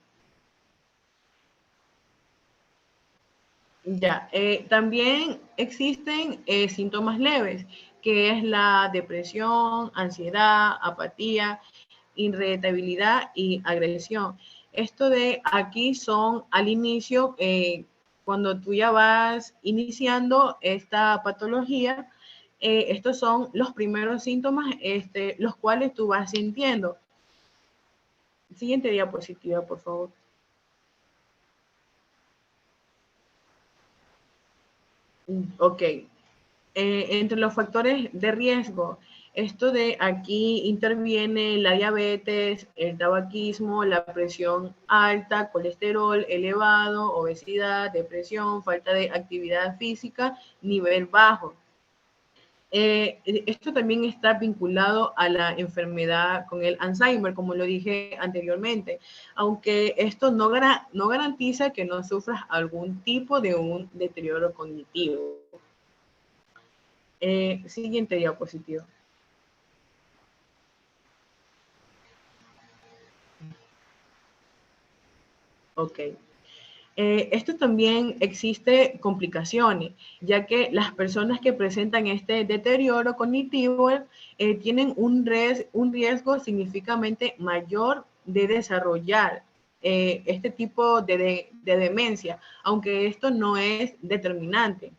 Ya, también existen síntomas leves, que es la depresión, ansiedad, apatía, irritabilidad y agresión. Esto de aquí son al inicio, cuando tú ya vas iniciando esta patología, estos son los primeros síntomas, los cuales tú vas sintiendo. Siguiente diapositiva, por favor. Ok. Entre los factores de riesgo, esto de aquí interviene la diabetes, el tabaquismo, la presión alta, colesterol elevado, obesidad, depresión, falta de actividad física, nivel bajo. Esto también está vinculado a la enfermedad con el Alzheimer, como lo dije anteriormente, aunque esto no garantiza que no sufras algún tipo de un deterioro cognitivo. Siguiente diapositiva. Ok. Esto también existe complicaciones, ya que las personas que presentan este deterioro cognitivo tienen un riesgo significativamente mayor de desarrollar este tipo de demencia, aunque esto no es determinante.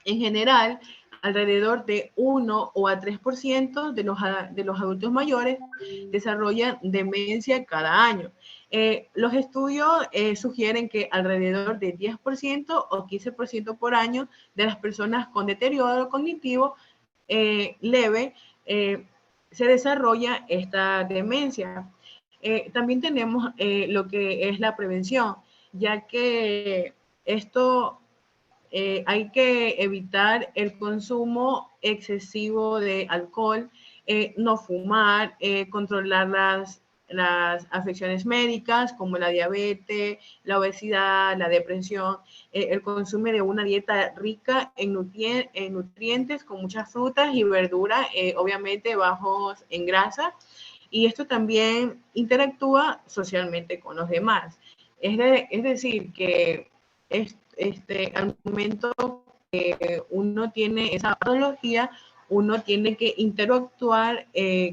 En general, alrededor de 1 o a 3% de los adultos mayores desarrollan demencia cada año. Los estudios sugieren que alrededor de 10% o 15% por año de las personas con deterioro cognitivo leve se desarrolla esta demencia. También tenemos lo que es la prevención, ya que esto hay que evitar el consumo excesivo de alcohol, no fumar, controlar las afecciones médicas como la diabetes, la obesidad, la depresión, el consumo de una dieta rica en nutrientes con muchas frutas y verduras, obviamente bajos en grasa, y esto también interactúa socialmente con los demás. Es decir, que al momento que uno tiene esa patología, uno tiene que interactuar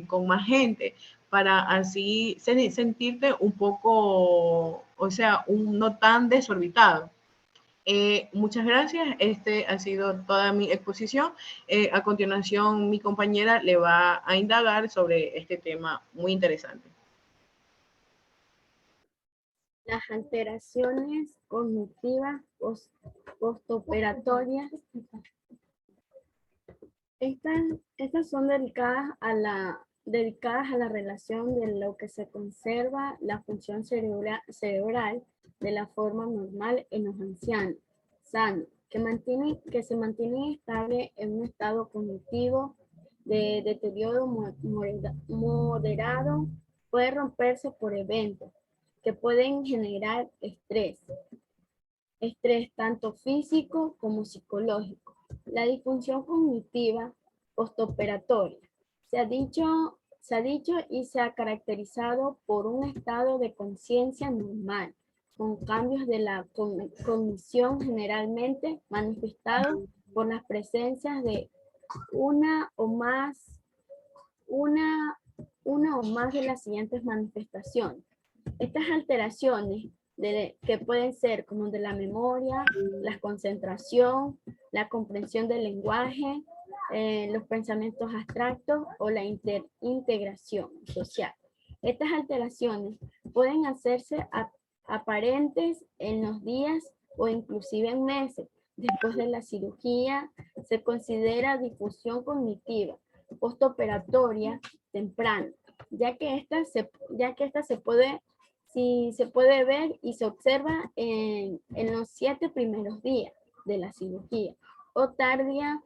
con más gente para así sentirte un poco, o sea, no tan desorbitado. Muchas gracias. Este ha sido toda mi exposición. A continuación, mi compañera le va a indagar sobre este tema muy interesante. Las alteraciones cognitivas postoperatorias. Estas son dedicadas a la relación de lo que se conserva la función cerebral de la forma normal en los ancianos sanos, que se mantienen estables en un estado cognitivo de deterioro moderado, puede romperse por eventos que pueden generar estrés tanto físico como psicológico. La disfunción cognitiva postoperatoria se ha dicho y se ha caracterizado por un estado de conciencia normal, con cambios de la cognición generalmente manifestados por las presencias de una o más de las siguientes manifestaciones. Estas alteraciones que pueden ser como de la memoria, la concentración, la comprensión del lenguaje, los pensamientos abstractos o la integración social. Estas alteraciones pueden hacerse aparentes en los días o inclusive en meses después de la cirugía. Se considera difusión cognitiva postoperatoria temprana, ya que esta se puede ver y se observa en los 7 primeros días de la cirugía, o tardía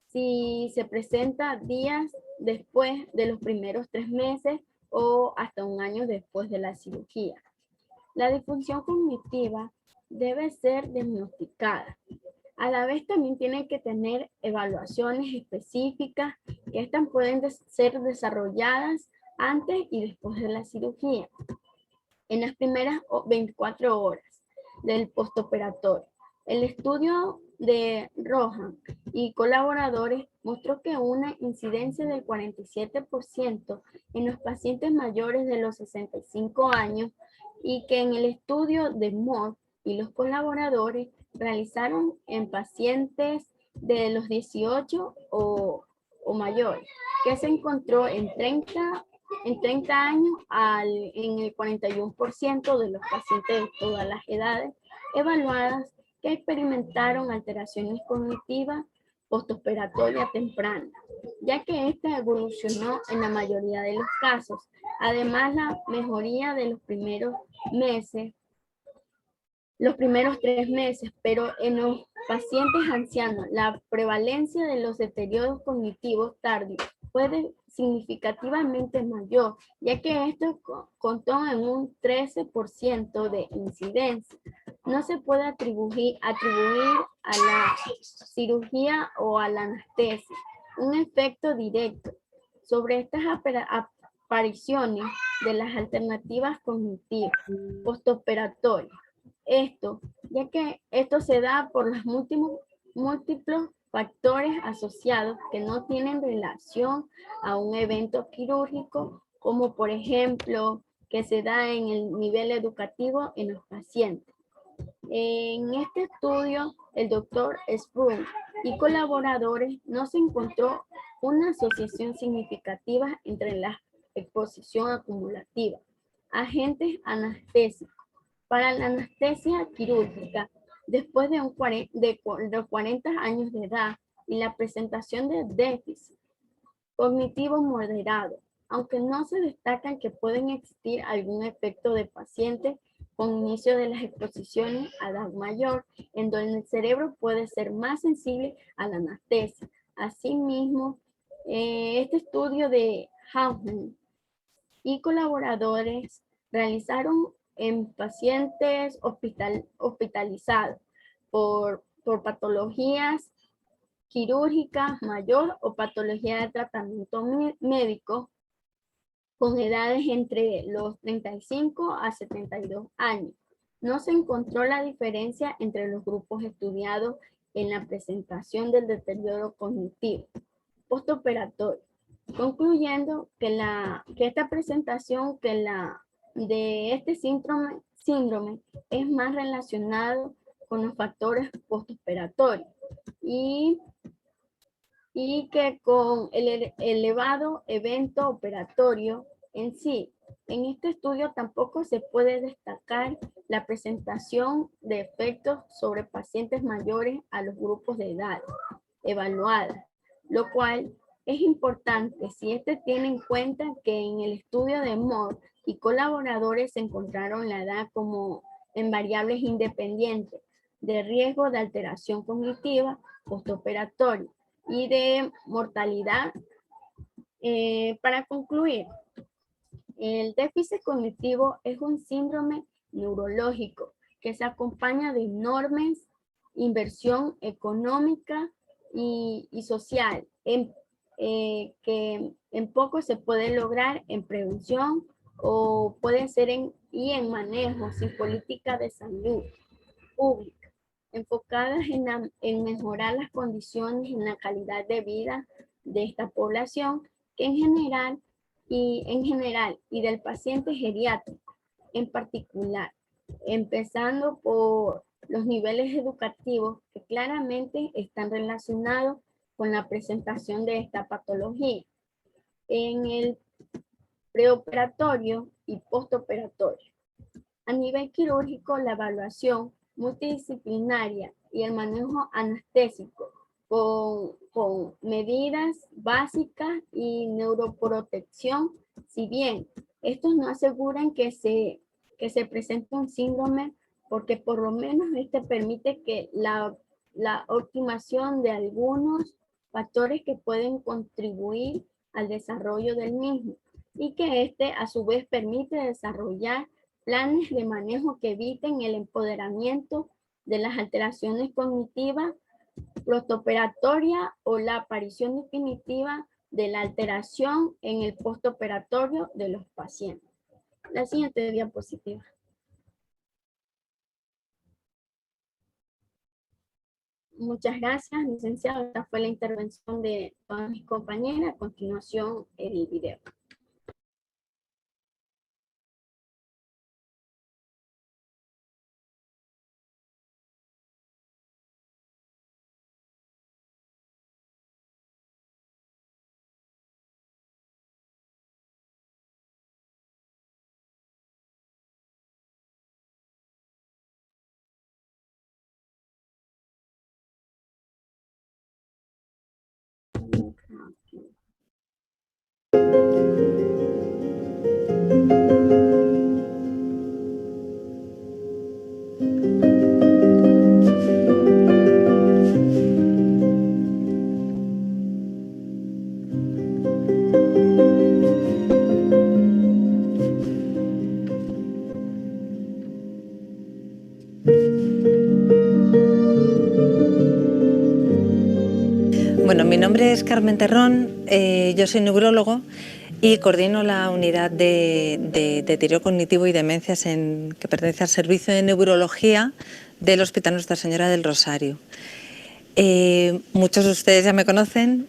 si se presenta días después de los primeros 3 meses o hasta 1 año después de la cirugía. La disfunción cognitiva debe ser diagnosticada. A la vez también tienen que tener evaluaciones específicas que estas pueden ser desarrolladas antes y después de la cirugía. En las primeras 24 horas del postoperatorio, el estudio de Rohan y colaboradores mostró que una incidencia del 47% en los pacientes mayores de los 65 años y que en el estudio de Moore y los colaboradores realizaron en pacientes de los 18 o mayores, que se encontró en 30 años en el 41% de los pacientes de todas las edades evaluadas que experimentaron alteraciones cognitivas postoperatorias tempranas, ya que esta evolucionó en la mayoría de los casos. Además, la mejoría de los primeros 3 meses, pero en los pacientes ancianos, la prevalencia de los deterioros cognitivos tardíos fue significativamente mayor, ya que esto contó en un 13% de incidencia. No se puede atribuir a la cirugía o a la anestesia un efecto directo sobre estas apariciones de las alternativas cognitivas postoperatorias. Ya que esto se da por los múltiples factores asociados que no tienen relación a un evento quirúrgico, como por ejemplo que se da en el nivel educativo en los pacientes. En este estudio, el doctor Sprung y colaboradores no se encontró una asociación significativa entre la exposición acumulativa, agentes anestésicos. Para la anestesia quirúrgica, después de los 40 años de edad y la presentación de déficit cognitivo moderado, aunque no se destacan que pueden existir algún efecto de pacientes con inicio de las exposiciones a edad mayor, en donde el cerebro puede ser más sensible a la anestesia. Asimismo, este estudio de Haugen y colaboradores realizaron en pacientes hospitalizados por patologías quirúrgicas mayor o patología de tratamiento médico con edades entre los 35 a 72 años. No se encontró la diferencia entre los grupos estudiados en la presentación del deterioro cognitivo postoperatorio, concluyendo que esta presentación de este síndrome es más relacionado con los factores postoperatorios y que con el elevado evento operatorio en sí. En este estudio tampoco se puede destacar la presentación de efectos sobre pacientes mayores a los grupos de edad evaluadas, lo cual es importante si tiene en cuenta que en el estudio de Moore y colaboradores se encontraron la edad como en variables independientes de riesgo de alteración cognitiva postoperatoria y de mortalidad. Para concluir, el déficit cognitivo es un síndrome neurológico que se acompaña de enormes inversión económica y social, que en poco se puede lograr en prevención o puede ser en manejo sin política de salud pública enfocadas en mejorar las condiciones en la calidad de vida de esta población que en general y del paciente geriátrico en particular, empezando por los niveles educativos que claramente están relacionados con la presentación de esta patología. En el preoperatorio y postoperatorio. A nivel quirúrgico, la evaluación multidisciplinaria y el manejo anestésico con medidas básicas y neuroprotección, si bien estos no aseguran que se presente un síndrome, porque por lo menos permite que la optimización de algunos factores que pueden contribuir al desarrollo del mismo y que a su vez permite desarrollar planes de manejo que eviten el empoderamiento de las alteraciones cognitivas postoperatorias o la aparición definitiva de la alteración en el postoperatorio de los pacientes. La siguiente diapositiva. Muchas gracias, licenciado. Esta fue la intervención de todas mis compañeras. A continuación, el video. Bueno, mi nombre es Carmen Terrón, yo soy neurólogo y coordino la unidad de deterioro cognitivo y demencias que pertenece al Servicio de Neurología del Hospital Nuestra Señora del Rosario. Muchos de ustedes ya me conocen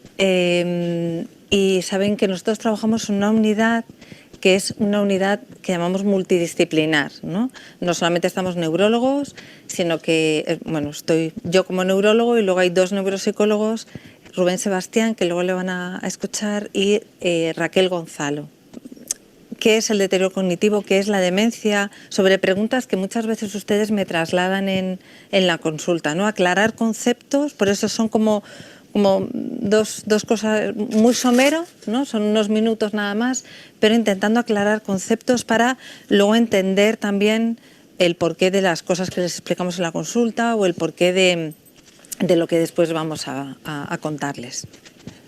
y saben que nosotros trabajamos en una unidad que es una unidad que llamamos multidisciplinar, ¿no? No solamente estamos neurólogos, sino que, bueno, estoy yo como neurólogo y luego hay dos neuropsicólogos, Rubén Sebastián, que luego le van a escuchar, y Raquel Gonzalo. ¿Qué es el deterioro cognitivo? ¿Qué es la demencia? Sobre preguntas que muchas veces ustedes me trasladan en la consulta, ¿no? Aclarar conceptos, por eso son como dos cosas muy somero, ¿no? Son unos minutos nada más, pero intentando aclarar conceptos para luego entender también el porqué de las cosas que les explicamos en la consulta o el porqué de lo que después vamos a contarles.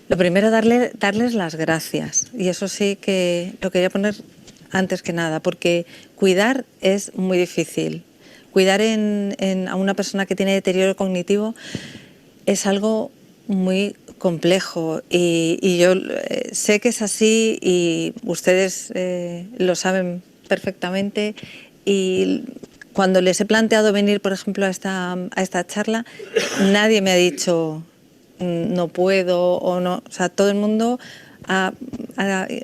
Lo primero, darles las gracias, y eso sí que lo quería poner antes que nada, porque cuidar es muy difícil. Cuidar a una persona que tiene deterioro cognitivo es algo muy complejo y yo sé que es así y ustedes lo saben perfectamente, y cuando les he planteado venir, por ejemplo, a esta charla, nadie me ha dicho no puedo o no. O sea, todo el mundo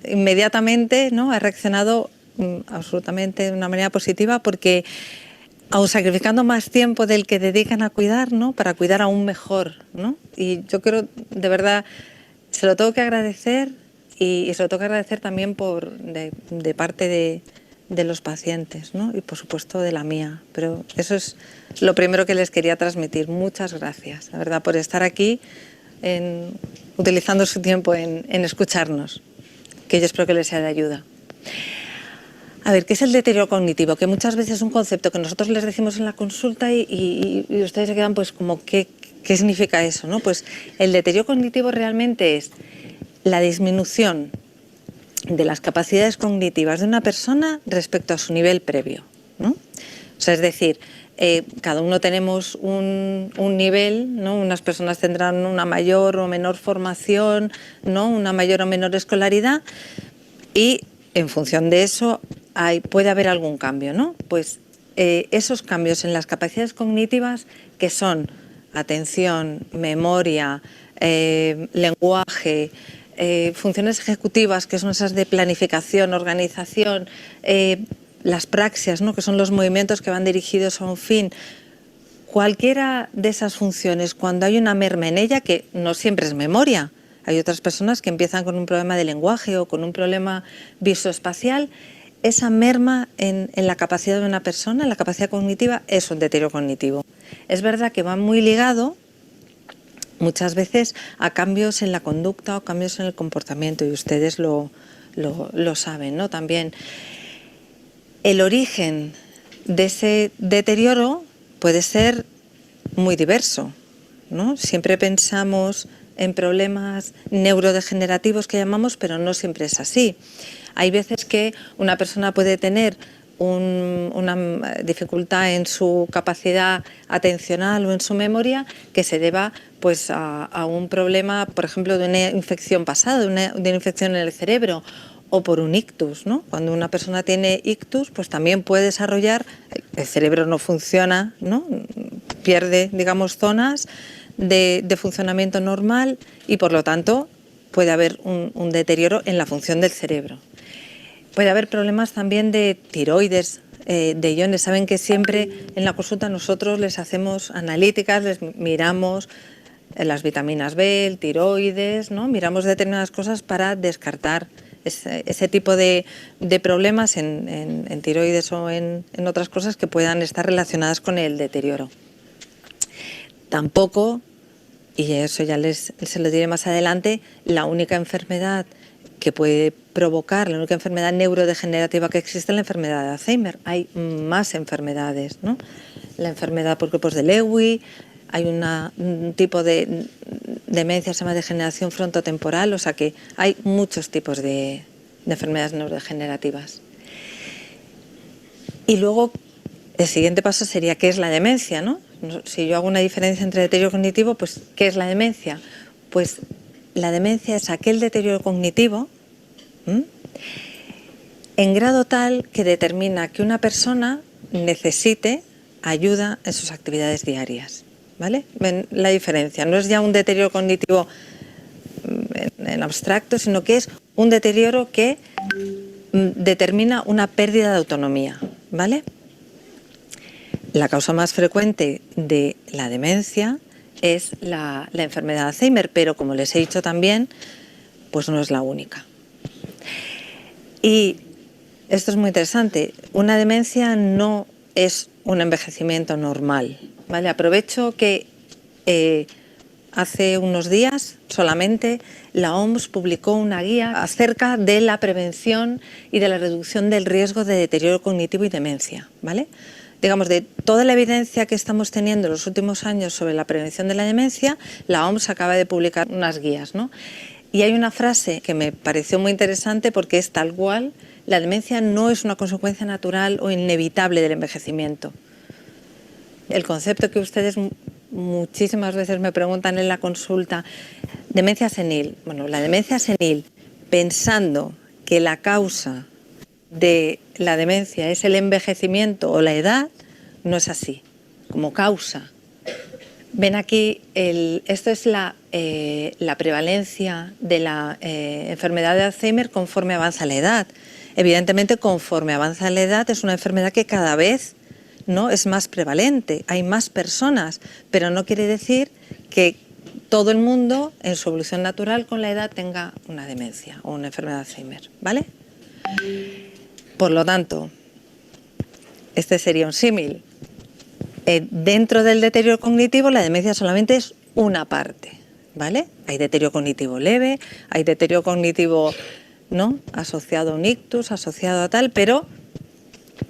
inmediatamente, ¿no?, ha reaccionado absolutamente de una manera positiva, porque aun sacrificando más tiempo del que dedican a cuidar, ¿no?, para cuidar aún mejor, ¿no? Y yo creo, de verdad, se lo tengo que agradecer, y se lo tengo que agradecer también de parte de los pacientes, ¿no?, y por supuesto de la mía. Pero eso es lo primero que les quería transmitir. Muchas gracias, la verdad, por estar aquí, utilizando su tiempo en escucharnos, que yo espero que les sea de ayuda. A ver, ¿qué es el deterioro cognitivo? Que muchas veces es un concepto que nosotros les decimos en la consulta y ustedes se quedan pues como, ¿qué significa eso, ¿no? Pues el deterioro cognitivo realmente es la disminución de las capacidades cognitivas de una persona respecto a su nivel previo, ¿no? O sea, es decir, cada uno tenemos un nivel, ¿no? Unas personas tendrán una mayor o menor formación, ¿no?, una mayor o menor escolaridad, y en función de eso puede haber algún cambio, ¿no? Pues esos cambios en las capacidades cognitivas, que son atención, memoria, lenguaje, funciones ejecutivas, que son esas de planificación, organización, las praxias, ¿no?, que son los movimientos que van dirigidos a un fin. Cualquiera de esas funciones, cuando hay una merma en ella, que no siempre es memoria, hay otras personas que empiezan con un problema de lenguaje o con un problema visoespacial, esa merma en la capacidad de una persona, en la capacidad cognitiva, es un deterioro cognitivo. Es verdad que va muy ligado muchas veces a cambios en la conducta o cambios en el comportamiento, y ustedes lo saben, ¿no? También el origen de ese deterioro puede ser muy diverso, ¿no? Siempre pensamos en problemas neurodegenerativos que llamamos, pero no siempre es así. Hay veces que una persona puede tener una dificultad en su capacidad atencional o en su memoria que se deba pues a un problema, por ejemplo, de una infección pasada, de una infección en el cerebro, o por un ictus, ¿no? Cuando una persona tiene ictus, pues también puede desarrollar, el cerebro no funciona, ¿no?, pierde, digamos, zonas de funcionamiento normal, y por lo tanto puede haber un deterioro en la función del cerebro. Puede haber problemas también de tiroides, de iones. Saben que siempre en la consulta nosotros les hacemos analíticas, les miramos las vitaminas B, el tiroides, ¿no? Miramos determinadas cosas para descartar ese tipo de problemas en tiroides o en otras cosas que puedan estar relacionadas con el deterioro. Tampoco, y eso ya se lo diré más adelante, la única enfermedad que puede provocar, la única enfermedad neurodegenerativa que existe es la enfermedad de Alzheimer. Hay más enfermedades, ¿no? La enfermedad por grupos de Lewy, hay un tipo de demencia, se llama degeneración frontotemporal, o sea que hay muchos tipos de enfermedades neurodegenerativas. Y luego el siguiente paso sería ¿qué es la demencia, no? Si yo hago una diferencia entre deterioro cognitivo, pues ¿qué es la demencia? Pues la demencia es aquel deterioro cognitivo en grado tal que determina que una persona necesite ayuda en sus actividades diarias, ¿vale? Ven la diferencia, no es ya un deterioro cognitivo en abstracto, sino que es un deterioro que determina una pérdida de autonomía, ¿vale? La causa más frecuente de la demencia es la enfermedad de Alzheimer, pero como les he dicho también, pues no es la única. Y esto es muy interesante, una demencia no es un envejecimiento normal, ¿vale? Aprovecho que hace unos días solamente la OMS publicó una guía acerca de la prevención y de la reducción del riesgo de deterioro cognitivo y demencia, ¿vale? digamos, de toda la evidencia que estamos teniendo en los últimos años sobre la prevención de la demencia, la OMS acaba de publicar unas guías, ¿no? Y hay una frase que me pareció muy interesante porque es tal cual: la demencia no es una consecuencia natural o inevitable del envejecimiento. El concepto que ustedes muchísimas veces me preguntan en la consulta, demencia senil. Bueno, la demencia senil, pensando que la causa de la demencia es el envejecimiento o la edad, no es así, como causa. Ven aquí, esto es la prevalencia de la enfermedad de Alzheimer conforme avanza la edad. Evidentemente, conforme avanza la edad, es una enfermedad que cada vez, ¿no?, es más prevalente, hay más personas, pero no quiere decir que todo el mundo en su evolución natural con la edad tenga una demencia o una enfermedad de Alzheimer, ¿vale? Por lo tanto, este sería un símil. Dentro del deterioro cognitivo, la demencia solamente es una parte, ¿vale? Hay deterioro cognitivo leve, hay deterioro cognitivo, ¿no?, asociado a un ictus, asociado a tal, pero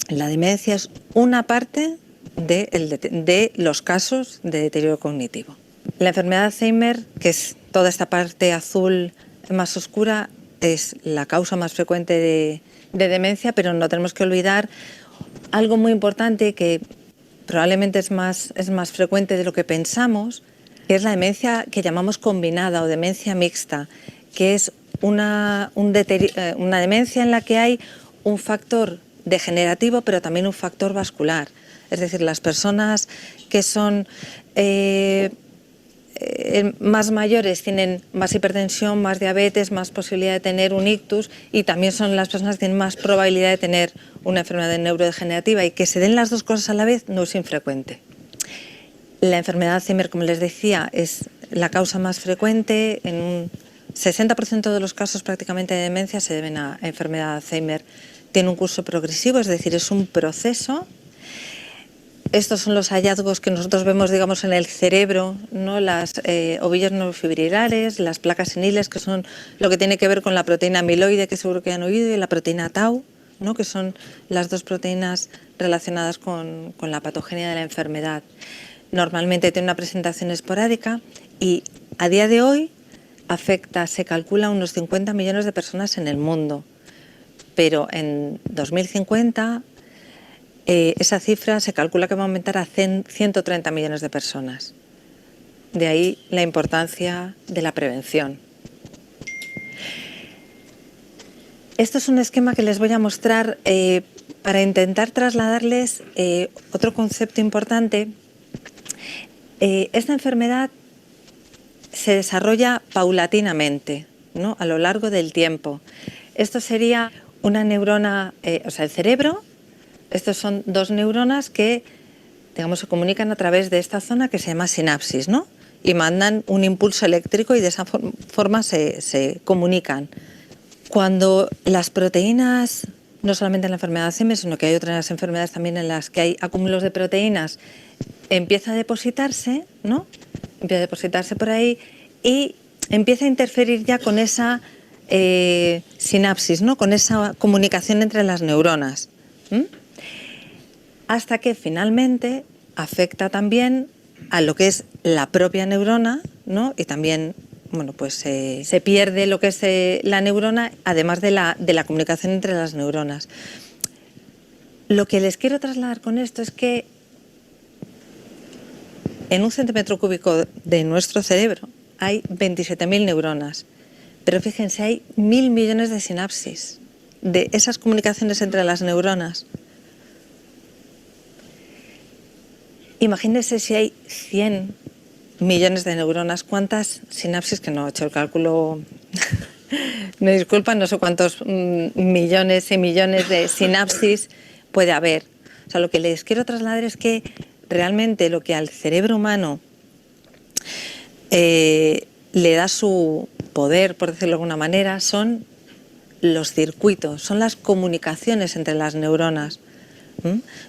la demencia es una parte de los casos de deterioro cognitivo. La enfermedad de Alzheimer, que es toda esta parte azul más oscura, es la causa más frecuente de demencia, pero no tenemos que olvidar algo muy importante que probablemente es más frecuente de lo que pensamos, que es la demencia que llamamos combinada o demencia mixta, que es una demencia en la que hay un factor degenerativo, pero también un factor vascular. Es decir, las personas que son más mayores tienen más hipertensión, más diabetes, más posibilidad de tener un ictus, y también son las personas que tienen más probabilidad de tener una enfermedad neurodegenerativa, y que se den las dos cosas a la vez no es infrecuente. La enfermedad de Alzheimer, como les decía, es la causa más frecuente. En un 60% de los casos prácticamente de demencia se deben a enfermedad de Alzheimer. Tiene un curso progresivo, es decir, es un proceso. Estos son los hallazgos que nosotros vemos, digamos, en el cerebro, ¿no? Las ovillos neurofibrilares, las placas seniles, que son lo que tiene que ver con la proteína amiloide, que seguro que han oído, y la proteína tau, ¿no?, que son las dos proteínas relacionadas con la patogenia de la enfermedad. Normalmente tiene una presentación esporádica y a día de hoy se calcula unos 50 millones de personas en el mundo, pero en 2050 esa cifra se calcula que va a aumentar a 130 millones de personas. De ahí la importancia de la prevención. Esto es un esquema que les voy a mostrar para intentar trasladarles otro concepto importante. Esta enfermedad se desarrolla paulatinamente, ¿no?, a lo largo del tiempo. Esto sería una neurona, o sea, el cerebro. Estos son dos neuronas que, digamos, se comunican a través de esta zona que se llama sinapsis, ¿no?, y mandan un impulso eléctrico y de esa forma se comunican. Cuando las proteínas, no solamente en la enfermedad de Alzheimer, sino que hay otras enfermedades también en las que hay acúmulos de proteínas, empieza a depositarse, ¿no?, empieza a depositarse por ahí y empieza a interferir ya con esa sinapsis, ¿no?, con esa comunicación entre las neuronas. Hasta que finalmente afecta también a lo que es la propia neurona, ¿no?, y también, bueno, pues se pierde lo que es la neurona, además de la comunicación entre las neuronas. Lo que les quiero trasladar con esto es que en un centímetro cúbico de nuestro cerebro hay 27.000 neuronas, pero fíjense, hay 1.000 millones de sinapsis, de esas comunicaciones entre las neuronas. Imagínense si hay 100 millones de neuronas, ¿cuántas sinapsis? Que no he hecho el cálculo, me disculpan, no sé cuántos millones y millones de sinapsis puede haber. O sea, lo que les quiero trasladar es que realmente lo que al cerebro humano le da su poder, por decirlo de alguna manera, son los circuitos, son las comunicaciones entre las neuronas.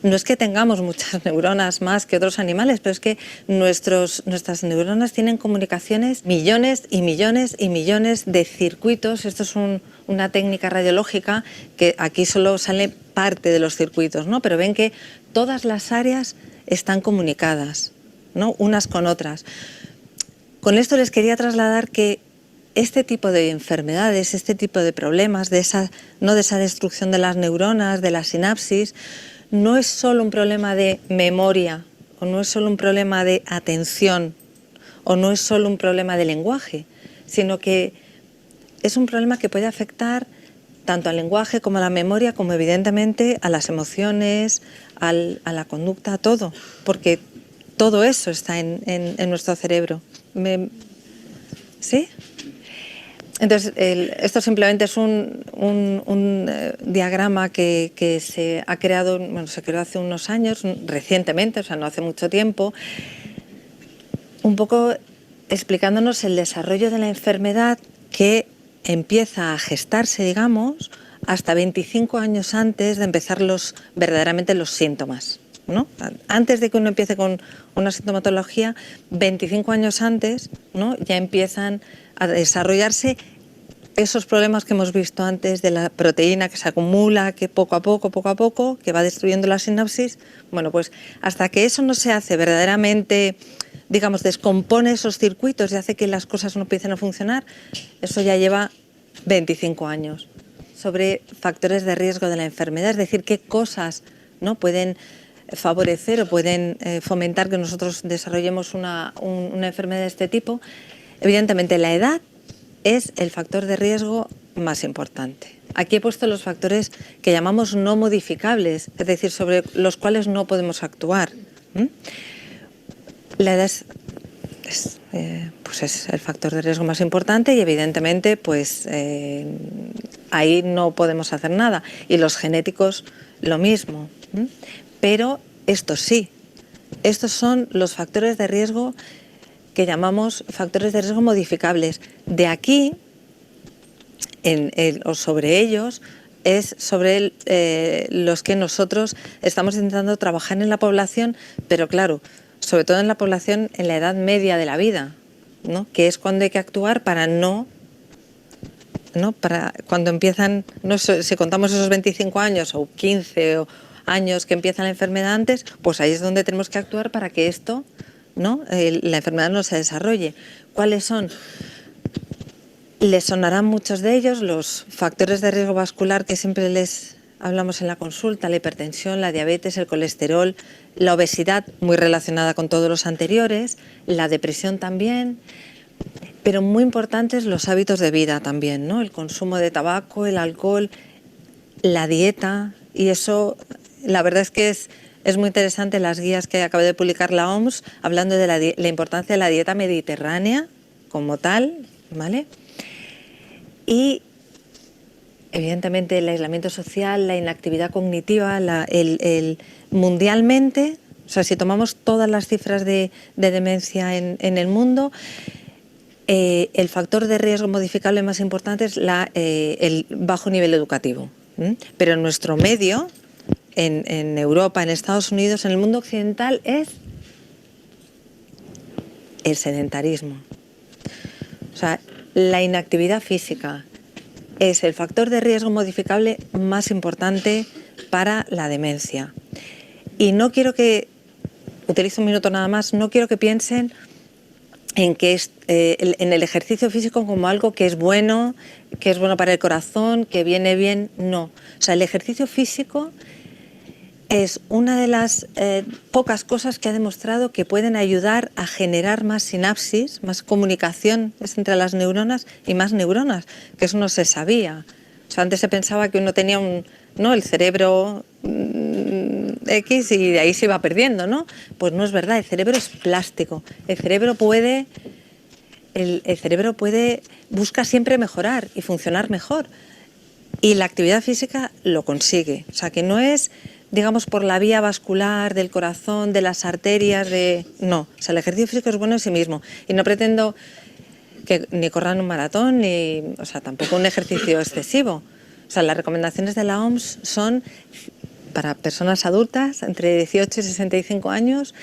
No es que tengamos muchas neuronas más que otros animales, pero es que nuestras neuronas tienen comunicaciones, millones y millones y millones de circuitos. Esto es una técnica radiológica que aquí solo sale parte de los circuitos, ¿no? Pero ven que todas las áreas están comunicadas, ¿no? Unas con otras. Con esto les quería trasladar que este tipo de enfermedades, este tipo de problemas, de esa destrucción de las neuronas, de la sinapsis, no es solo un problema de memoria, o no es solo un problema de atención, o no es solo un problema de lenguaje, sino que es un problema que puede afectar tanto al lenguaje como a la memoria, como evidentemente a las emociones, a la conducta, a todo, porque todo eso está en nuestro cerebro. ¿Sí? Entonces, esto simplemente es un diagrama que se ha creado, bueno, se creó hace unos años, recientemente, o sea, no hace mucho tiempo, un poco explicándonos el desarrollo de la enfermedad que empieza a gestarse, digamos, hasta 25 años antes de empezar verdaderamente los síntomas, ¿no? Antes de que uno empiece con una sintomatología, 25 años antes, ¿no? Ya empiezan a desarrollarse esos problemas que hemos visto antes de la proteína que se acumula, que poco a poco, que va destruyendo la sinapsis. Bueno, pues hasta que eso no se hace verdaderamente, digamos, descompone esos circuitos y hace que las cosas no empiecen a funcionar, eso ya lleva 25 años. Sobre factores de riesgo de la enfermedad, es decir, qué cosas, ¿no?, pueden favorecer o pueden fomentar que nosotros desarrollemos una enfermedad de este tipo. Evidentemente la edad es el factor de riesgo más importante. Aquí he puesto los factores que llamamos no modificables, es decir, sobre los cuales no podemos actuar. La edad es el factor de riesgo más importante y evidentemente pues ahí no podemos hacer nada. Y los genéticos lo mismo. Pero estos sí, estos son los factores de riesgo que llamamos factores de riesgo modificables. De aquí, o sobre ellos, es sobre los que nosotros estamos intentando trabajar en la población, pero claro, sobre todo en la población en la edad media de la vida, ¿no?, que es cuando hay que actuar para para cuando empiezan, no sé, si contamos esos 25 años o 15 años que empieza la enfermedad antes, pues ahí es donde tenemos que actuar para que esto, ¿no?, la enfermedad no se desarrolle. ¿Cuáles son? Les sonarán muchos de ellos, los factores de riesgo vascular que siempre les hablamos en la consulta: la hipertensión, la diabetes, el colesterol, la obesidad, muy relacionada con todos los anteriores, la depresión también, pero muy importantes los hábitos de vida también, ¿no?, el consumo de tabaco, el alcohol, la dieta, y eso la verdad es que es muy interesante las guías que acaba de publicar la OMS hablando de la importancia de la dieta mediterránea como tal, ¿vale? Y evidentemente el aislamiento social, la inactividad cognitiva, mundialmente, o sea, si tomamos todas las cifras de demencia en el mundo, el factor de riesgo modificable más importante es el bajo nivel educativo. Pero en nuestro medio, en Europa, en Estados Unidos, en el mundo occidental, es el sedentarismo. O sea, la inactividad física es el factor de riesgo modificable más importante para la demencia. Y no quiero que, utilizo un minuto nada más, no quiero que piensen en que en el ejercicio físico como algo que es bueno para el corazón, que viene bien. No. O sea, el ejercicio físico es una de las pocas cosas que ha demostrado que pueden ayudar a generar más sinapsis, más comunicación entre las neuronas y más neuronas, que eso no se sabía. O sea, antes se pensaba que uno tenía el cerebro X y de ahí se iba perdiendo, ¿no? Pues no es verdad, el cerebro es plástico. El cerebro busca siempre mejorar y funcionar mejor. Y la actividad física lo consigue. O sea, que no es, digamos, por la vía vascular del corazón, de las arterias, no. O sea, el ejercicio físico es bueno en sí mismo. Y no pretendo que ni corran un maratón, o sea, tampoco un ejercicio excesivo. O sea, las recomendaciones de la OMS son para personas adultas entre 18 y 65 años,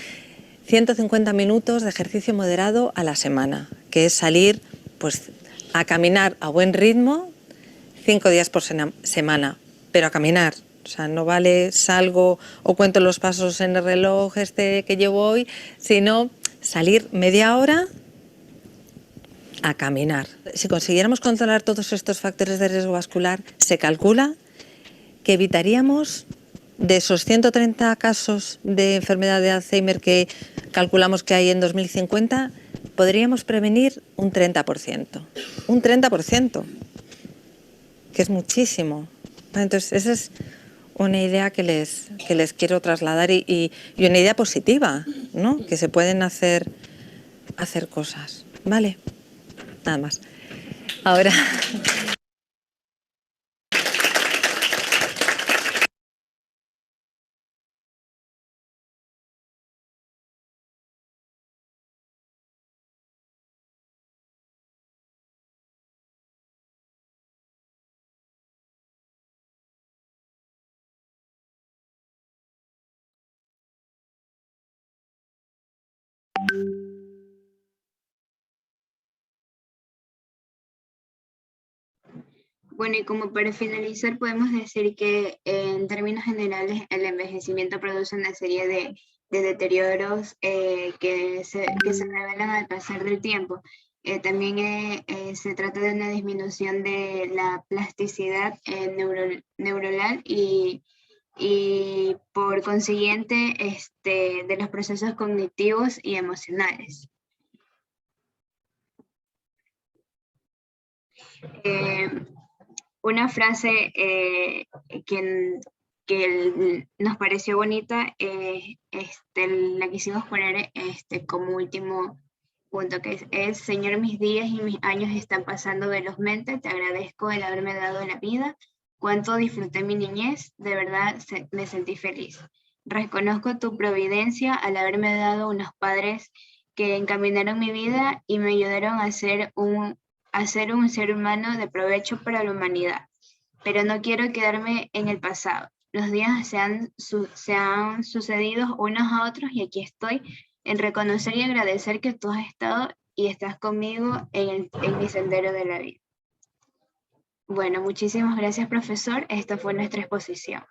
150 minutos de ejercicio moderado a la semana, que es salir pues a caminar a buen ritmo 5 días por semana, pero a caminar, O sea, no vale salgo o cuento los pasos en el reloj este que llevo hoy, sino salir media hora a caminar. Si consiguiéramos controlar todos estos factores de riesgo vascular, se calcula que evitaríamos, de esos 130 casos de enfermedad de Alzheimer que calculamos que hay en 2050, podríamos prevenir un 30%. Un 30%, que es muchísimo. Entonces, esa es una idea que les quiero trasladar y una idea positiva, ¿no? Que se pueden hacer cosas. ¿Vale? Nada más. Ahora... Bueno, y como para finalizar, podemos decir que en términos generales el envejecimiento produce una serie de deterioros que se revelan al pasar del tiempo. También se trata de una disminución de la plasticidad neuronal y por consiguiente de los procesos cognitivos y emocionales. Una frase que nos pareció bonita, la quisimos poner como último punto, que es: Señor, mis días y mis años están pasando velozmente, te agradezco el haberme dado la vida, cuánto disfruté mi niñez, de verdad me sentí feliz. Reconozco tu providencia al haberme dado unos padres que encaminaron mi vida y me ayudaron a ser un ser humano de provecho para la humanidad. Pero no quiero quedarme en el pasado. Los días se han sucedido unos a otros y aquí estoy en reconocer y agradecer que tú has estado y estás conmigo en mi sendero de la vida. Bueno, muchísimas gracias, profesor. Esta fue nuestra exposición.